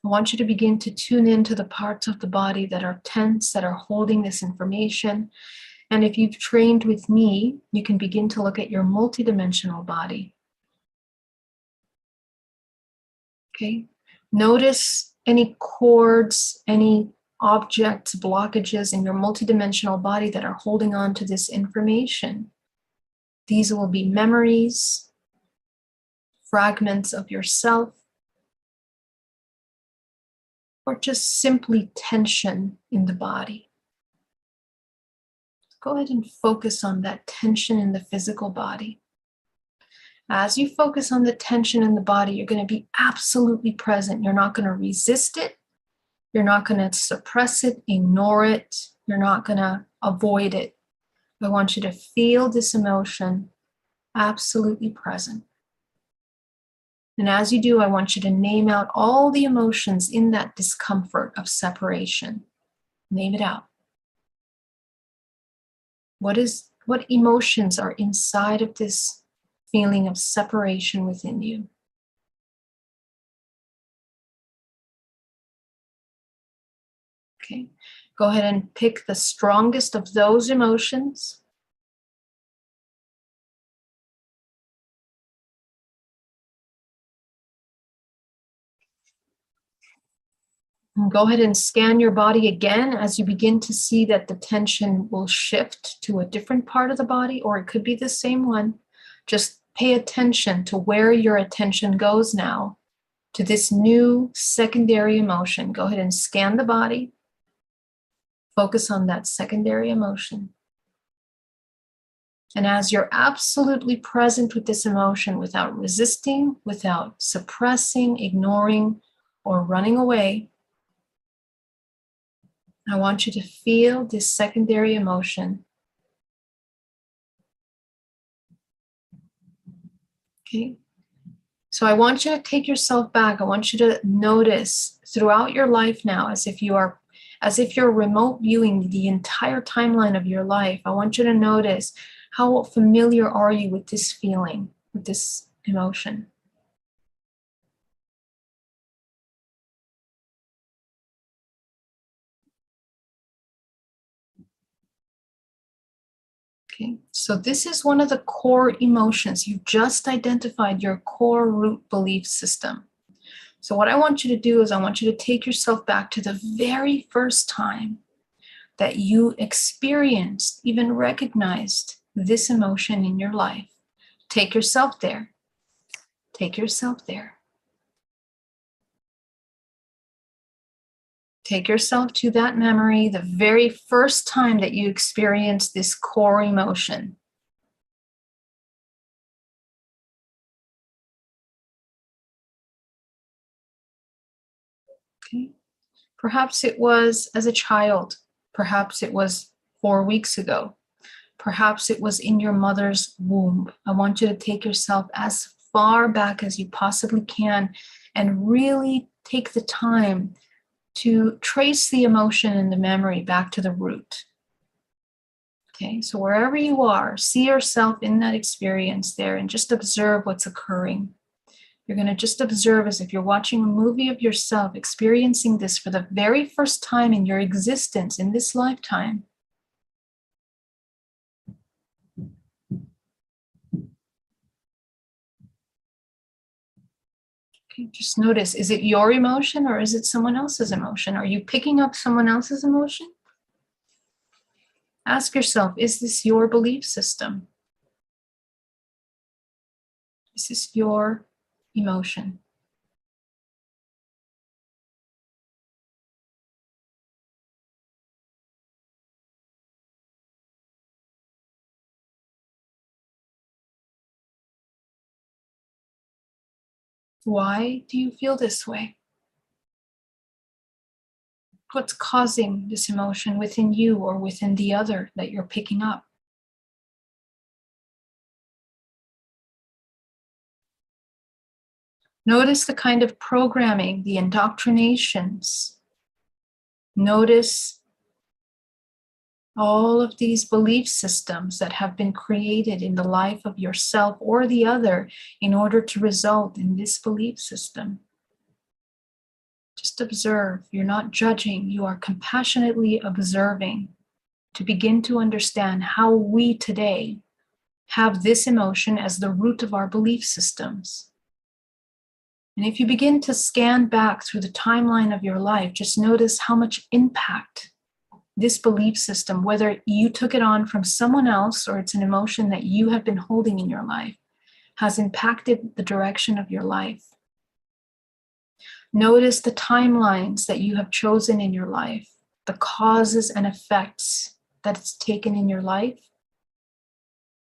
I want you to begin to tune into the parts of the body that are tense, that are holding this information. And if you've trained with me, you can begin to look at your multidimensional body. Okay. Notice any cords, any objects, blockages in your multidimensional body that are holding on to this information. These will be memories, fragments of yourself, or just simply tension in the body. Go ahead and focus on that tension in the physical body. As you focus on the tension in the body, you're going to be absolutely present. You're not going to resist it. You're not going to suppress it, ignore it. You're not going to avoid it. I want you to feel this emotion absolutely present. And as you do, I want you to name out all the emotions in that discomfort of separation. Name it out. What emotions are inside of this feeling of separation within you? Okay. Go ahead and pick the strongest of those emotions. And go ahead and scan your body again as you begin to see that the tension will shift to a different part of the body, or it could be the same one. Just pay attention to where your attention goes now to this new secondary emotion. Go ahead and scan the body. Focus on that secondary emotion. And as you're absolutely present with this emotion without resisting, without suppressing, ignoring, or running away, I want you to feel this secondary emotion. Okay. So I want you to take yourself back. I want you to notice throughout your life now, as if you're remote viewing the entire timeline of your life. I want you to notice how familiar are you with this feeling, with this emotion. Okay, so this is one of the core emotions. You've just identified your core root belief system. So what I want you to do is I want you to take yourself back to the very first time that you experienced, even recognized this emotion in your life. Take yourself there. Take yourself there. Take yourself to that memory, the very first time that you experienced this core emotion. Okay. Perhaps it was as a child. Perhaps it was 4 weeks ago. Perhaps it was in your mother's womb. I want you to take yourself as far back as you possibly can and really take the time to trace the emotion and the memory back to the root. Okay, so wherever you are, see yourself in that experience there and just observe what's occurring. You're going to just observe as if you're watching a movie of yourself experiencing this for the very first time in your existence in this lifetime. Okay, just notice, is it your emotion or is it someone else's emotion? Are you picking up someone else's emotion? Ask yourself, is this your belief system? Is this your emotion? Why do you feel this way? What's causing this emotion within you or within the other that you're picking up? Notice the kind of programming, the indoctrinations. Notice all of these belief systems that have been created in the life of yourself or the other in order to result in this belief system. Just observe. You're not judging. You are compassionately observing to begin to understand how we today have this emotion as the root of our belief systems. And if you begin to scan back through the timeline of your life, just notice how much impact this belief system, whether you took it on from someone else or it's an emotion that you have been holding in your life, has impacted the direction of your life. Notice the timelines that you have chosen in your life, the causes and effects that it's taken in your life,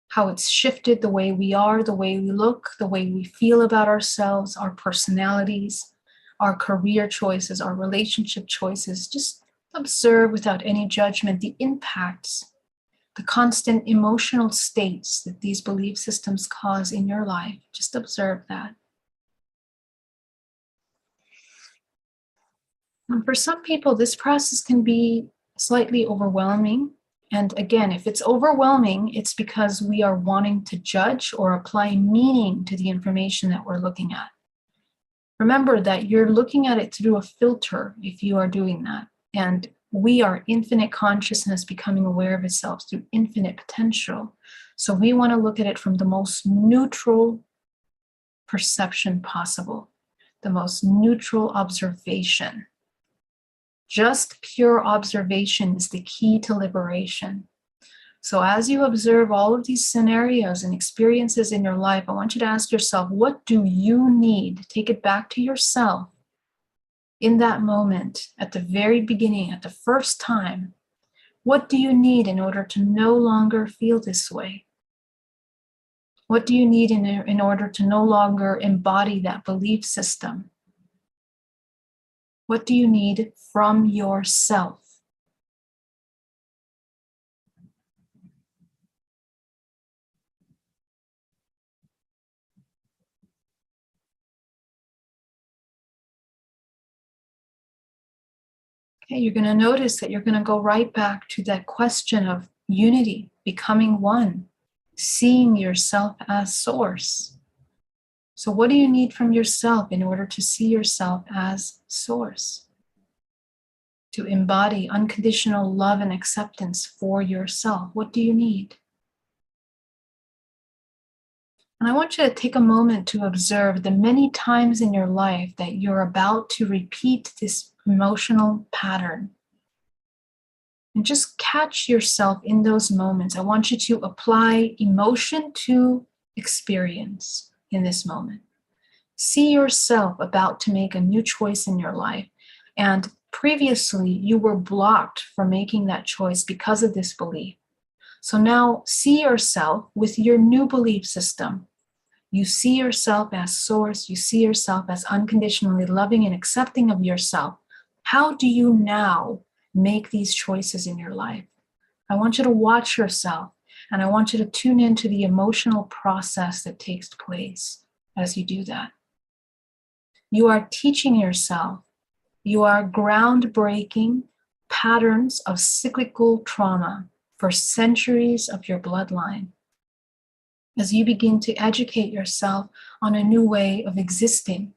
how it's shifted the way we are, the way we look, the way we feel about ourselves, our personalities, our career choices, our relationship choices. Just observe without any judgment the impacts, the constant emotional states that these belief systems cause in your life. Just observe that. And for some people, this process can be slightly overwhelming. And again, if it's overwhelming, it's because we are wanting to judge or apply meaning to the information that we're looking at. Remember that you're looking at it through a filter if you are doing that. And we are infinite consciousness becoming aware of itself through infinite potential. So we want to look at it from the most neutral perception possible, the most neutral observation. Just pure observation is the key to liberation. So as you observe all of these scenarios and experiences in your life, I want you to ask yourself, what do you need? Take it back to yourself in that moment, at the very beginning, at the first time. What do you need in order to no longer feel this way? What do you need in order to no longer embody that belief system? What do you need from yourself? Okay, you're going to notice that you're going to go right back to that question of unity, becoming one, seeing yourself as source. So what do you need from yourself in order to see yourself as source? To embody unconditional love and acceptance for yourself. What do you need? And I want you to take a moment to observe the many times in your life that you're about to repeat this emotional pattern. And just catch yourself in those moments. I want you to apply emotion to experience in this moment. See yourself about to make a new choice in your life. And previously, you were blocked from making that choice because of this belief. So now see yourself with your new belief system. You see yourself as source. You see yourself as unconditionally loving and accepting of yourself. How do you now make these choices in your life? I want you to watch yourself, and I want you to tune into the emotional process that takes place as you do that. You are teaching yourself. You are groundbreaking patterns of cyclical trauma for centuries of your bloodline. As you begin to educate yourself on a new way of existing.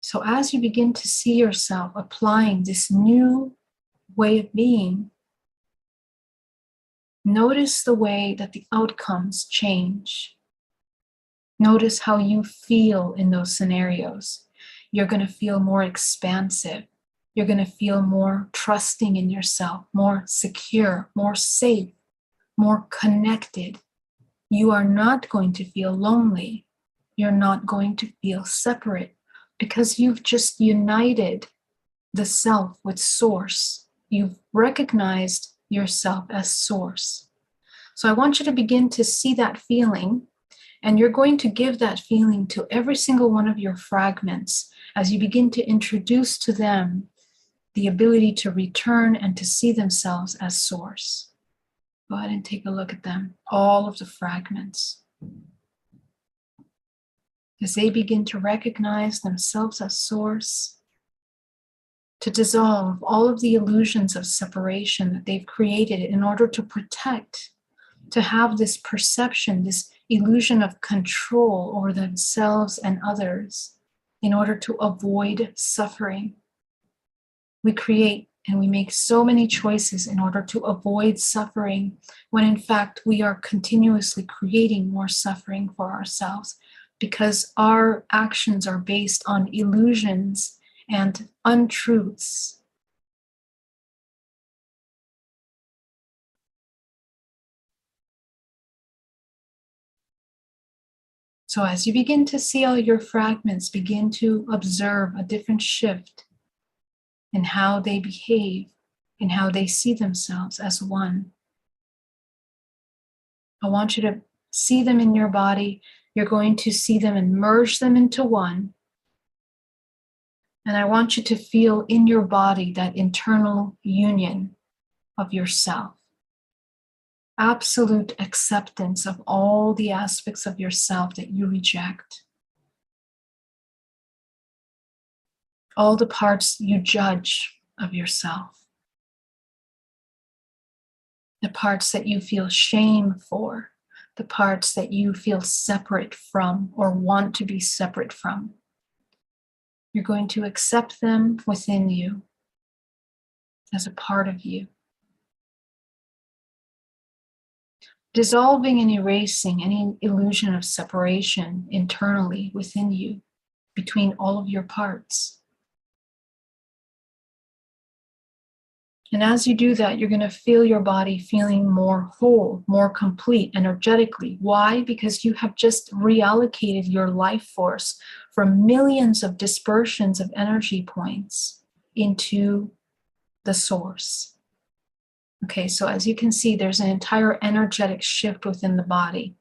So as you begin to see yourself applying this new way of being, notice the way that the outcomes change. Notice how you feel in those scenarios. You're going to feel more expansive. You're going to feel more trusting in yourself, more secure, more safe, more connected. You are not going to feel lonely. You're not going to feel separate because you've just united the self with source. You've recognized yourself as source. So I want you to begin to see that feeling And you're going to give that feeling to every single one of your fragments as you begin to introduce to them the ability to return and to see themselves as source. Go ahead and take a look at them, all of the fragments. As they begin to recognize themselves as source, to dissolve all of the illusions of separation that they've created in order to protect, to have this perception, this illusion of control over themselves and others in order to avoid suffering. We create and we make so many choices in order to avoid suffering, when in fact we are continuously creating more suffering for ourselves because our actions are based on illusions and untruths. So as you begin to see all your fragments, begin to observe a different shift in how they behave, in how they see themselves as one. I want you to see them in your body. You're going to see them and merge them into one. And I want you to feel in your body that internal union of yourself. Absolute acceptance of all the aspects of yourself that you reject. All the parts you judge of yourself. The parts that you feel shame for. The parts that you feel separate from or want to be separate from. You're going to accept them within you as a part of you. Dissolving and erasing any illusion of separation internally within you, between all of your parts. And as you do that, you're going to feel your body feeling more whole, more complete energetically. Why? Because you have just reallocated your life force from millions of dispersions of energy points into the source. Okay, so as you can see, there's an entire energetic shift within the body.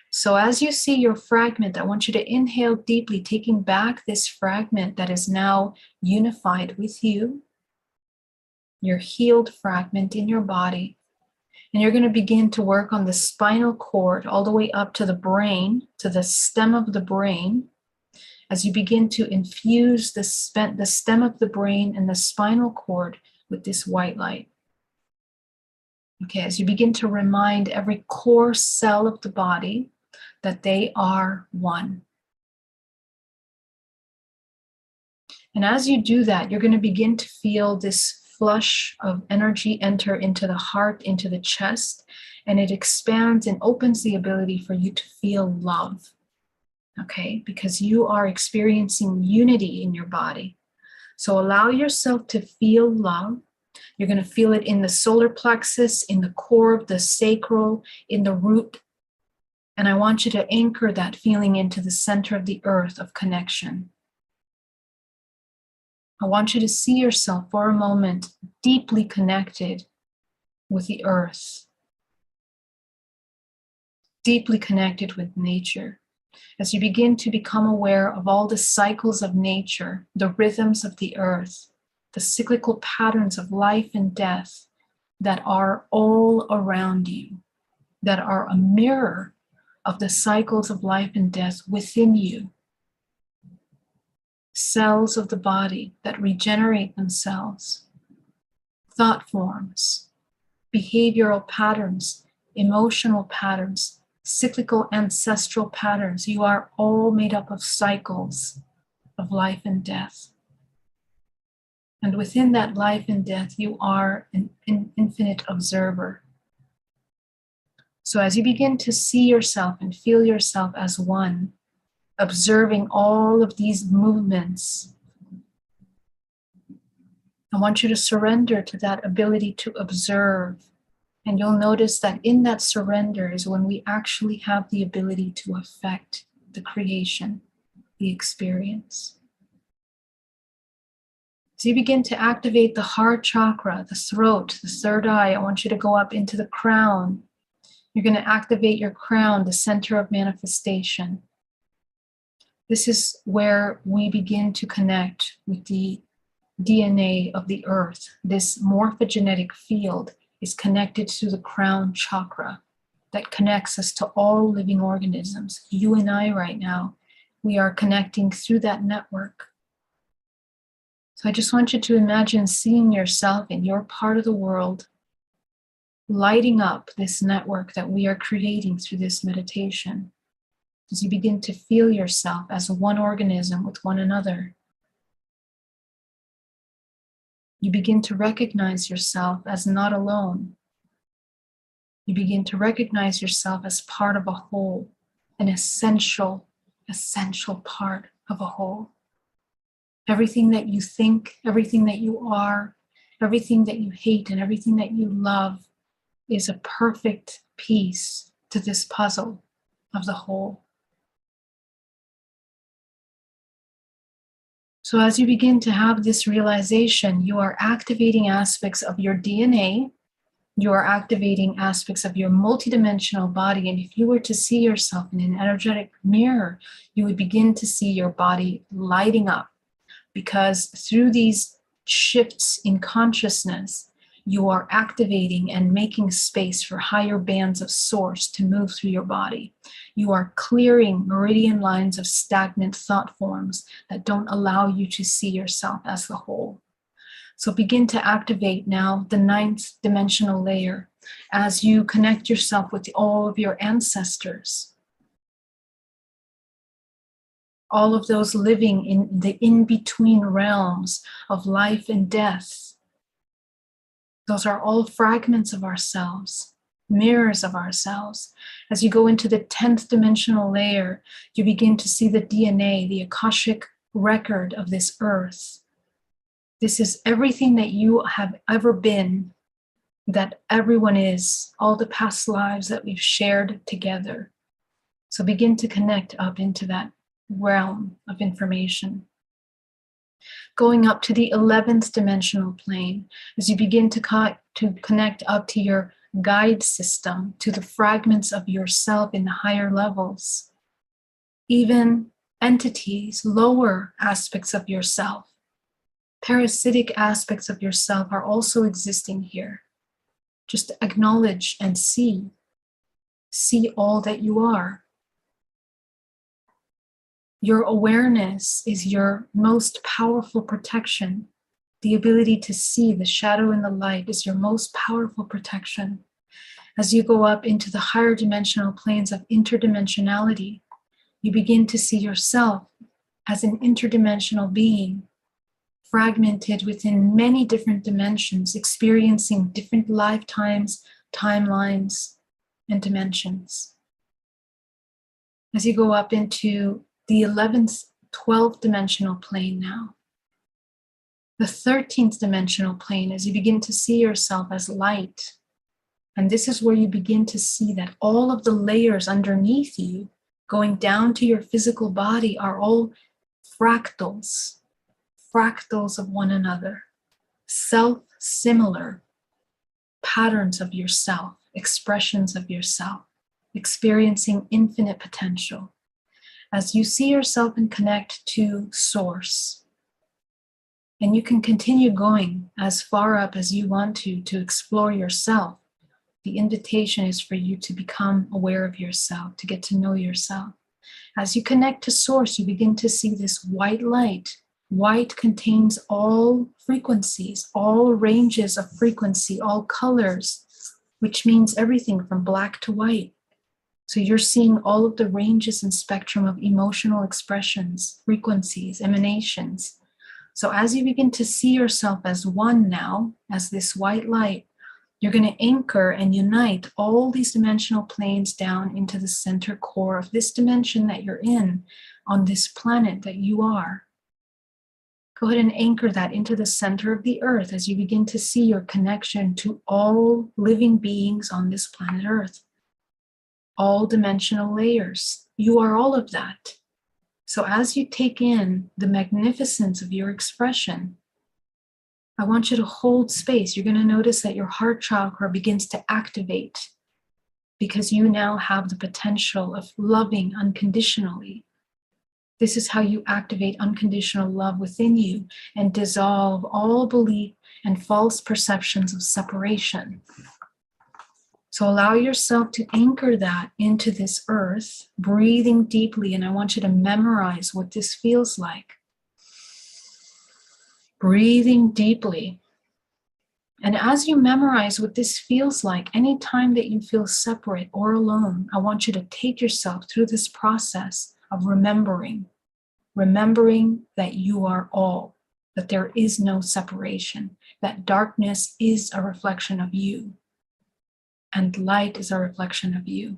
So as you see your fragment, I want you to inhale deeply, taking back this fragment that is now unified with you, your healed fragment in your body. And you're going to begin to work on the spinal cord all the way up to the brain, to the stem of the brain, as you begin to infuse the stem of the brain and the spinal cord with this white light. Okay, as you begin to remind every core cell of the body that they are one. And as you do that, you're going to begin to feel this flush of energy enter into the heart, into the chest, and it expands and opens the ability for you to feel love. Okay, because you are experiencing unity in your body. So allow yourself to feel love. You're going to feel it in the solar plexus, in the core of the sacral, in the root. And I want you to anchor that feeling into the center of the earth of connection. I want you to see yourself for a moment deeply connected with the earth, deeply connected with nature. As you begin to become aware of all the cycles of nature, the rhythms of the earth, the cyclical patterns of life and death that are all around you, that are a mirror of the cycles of life and death within you. Cells of the body that regenerate themselves, thought forms, behavioral patterns, emotional patterns, cyclical ancestral patterns. You are all made up of cycles of life and death. And within that life and death, you are an infinite observer. So as you begin to see yourself and feel yourself as one, observing all of these movements, I want you to surrender to that ability to observe. And you'll notice that in that surrender is when we actually have the ability to affect the creation, the experience. So you begin to activate the heart chakra, the throat, the third eye. I want you to go up into the crown, You're going to activate your crown, the center of manifestation. This is where we begin to connect with the DNA of the earth. This morphogenetic field is connected to the crown chakra that connects us to all living organisms. You and I right now, we are connecting through that network. So I just want you to imagine seeing yourself in your part of the world, lighting up this network that we are creating through this meditation. As you begin to feel yourself as one organism with one another, you begin to recognize yourself as not alone. You begin to recognize yourself as part of a whole, an essential part of a whole. Everything that you think, everything that you are, everything that you hate, and everything that you love is a perfect piece to this puzzle of the whole. So as you begin to have this realization, you are activating aspects of your DNA, you are activating aspects of your multidimensional body. And if you were to see yourself in an energetic mirror, you would begin to see your body lighting up, because through these shifts in consciousness, you are activating and making space for higher bands of source to move through your body. You are clearing meridian lines of stagnant thought forms that don't allow you to see yourself as the whole. So begin to activate now the 9th dimensional layer as you connect yourself with all of your ancestors. All of those living in the in-between realms of life and death. Those are all fragments of ourselves, mirrors of ourselves. As you go into the 10th dimensional layer, you begin to see the DNA, the Akashic record of this earth. This is everything that you have ever been, that everyone is, all the past lives that we've shared together. So begin to connect up into that realm of information. Going up to the 11th dimensional plane, as you begin to connect up to your guide system, to the fragments of yourself in the higher levels, even entities, lower aspects of yourself, parasitic aspects of yourself are also existing here. Just acknowledge and see all that you are. Your awareness is your most powerful protection. The ability to see the shadow and the light is your most powerful protection. As you go up into the higher dimensional planes of interdimensionality, you begin to see yourself as an interdimensional being, fragmented within many different dimensions, experiencing different lifetimes, timelines, and dimensions. As you go up into the 11th, 12th dimensional plane now, the 13th dimensional plane, as you begin to see yourself as light. And this is where you begin to see that all of the layers underneath you, going down to your physical body, are all fractals of one another, self-similar patterns of yourself, expressions of yourself, experiencing infinite potential. As you see yourself and connect to Source, and you can continue going as far up as you want to explore yourself. The invitation is for you to become aware of yourself, to get to know yourself. As you connect to Source, you begin to see this white light. White contains all frequencies, all ranges of frequency, all colors, which means everything from black to white. So you're seeing all of the ranges and spectrum of emotional expressions, frequencies, emanations. So as you begin to see yourself as one now, as this white light, you're going to anchor and unite all these dimensional planes down into the center core of this dimension that you're in, on this planet that you are. Go ahead and anchor that into the center of the earth as you begin to see your connection to all living beings on this planet Earth. All dimensional layers. You are all of that. So as you take in the magnificence of your expression, I want you to hold space. You're going to notice that your heart chakra begins to activate. because you now have the potential of loving unconditionally. This is how you activate unconditional love within you and dissolve all belief and false perceptions of separation. So allow yourself to anchor that into this earth, breathing deeply. And I want you to memorize what this feels like. Breathing deeply. And as you memorize what this feels like, anytime that you feel separate or alone, I want you to take yourself through this process of remembering that you are all, that there is no separation, that darkness is a reflection of you, and light is a reflection of you.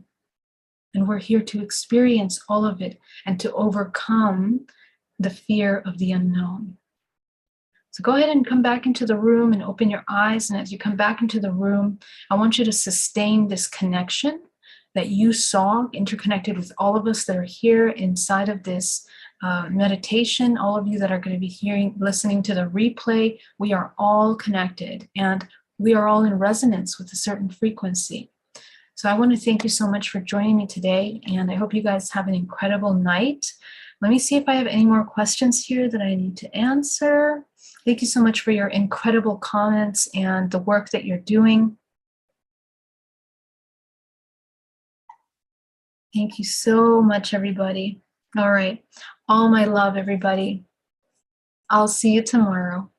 And we're here to experience all of it and to overcome the fear of the unknown. So go ahead and come back into the room and open your eyes. And as you come back into the room, I want you to sustain this connection that you saw interconnected with all of us that are here inside of this meditation. All of you that are going to be listening to the replay, we are all connected and we are all in resonance with a certain frequency. So I want to thank you so much for joining me today. And I hope you guys have an incredible night. Let me see if I have any more questions here that I need to answer. Thank you so much for your incredible comments and the work that you're doing. Thank you so much, everybody. All right. All my love, everybody. I'll see you tomorrow.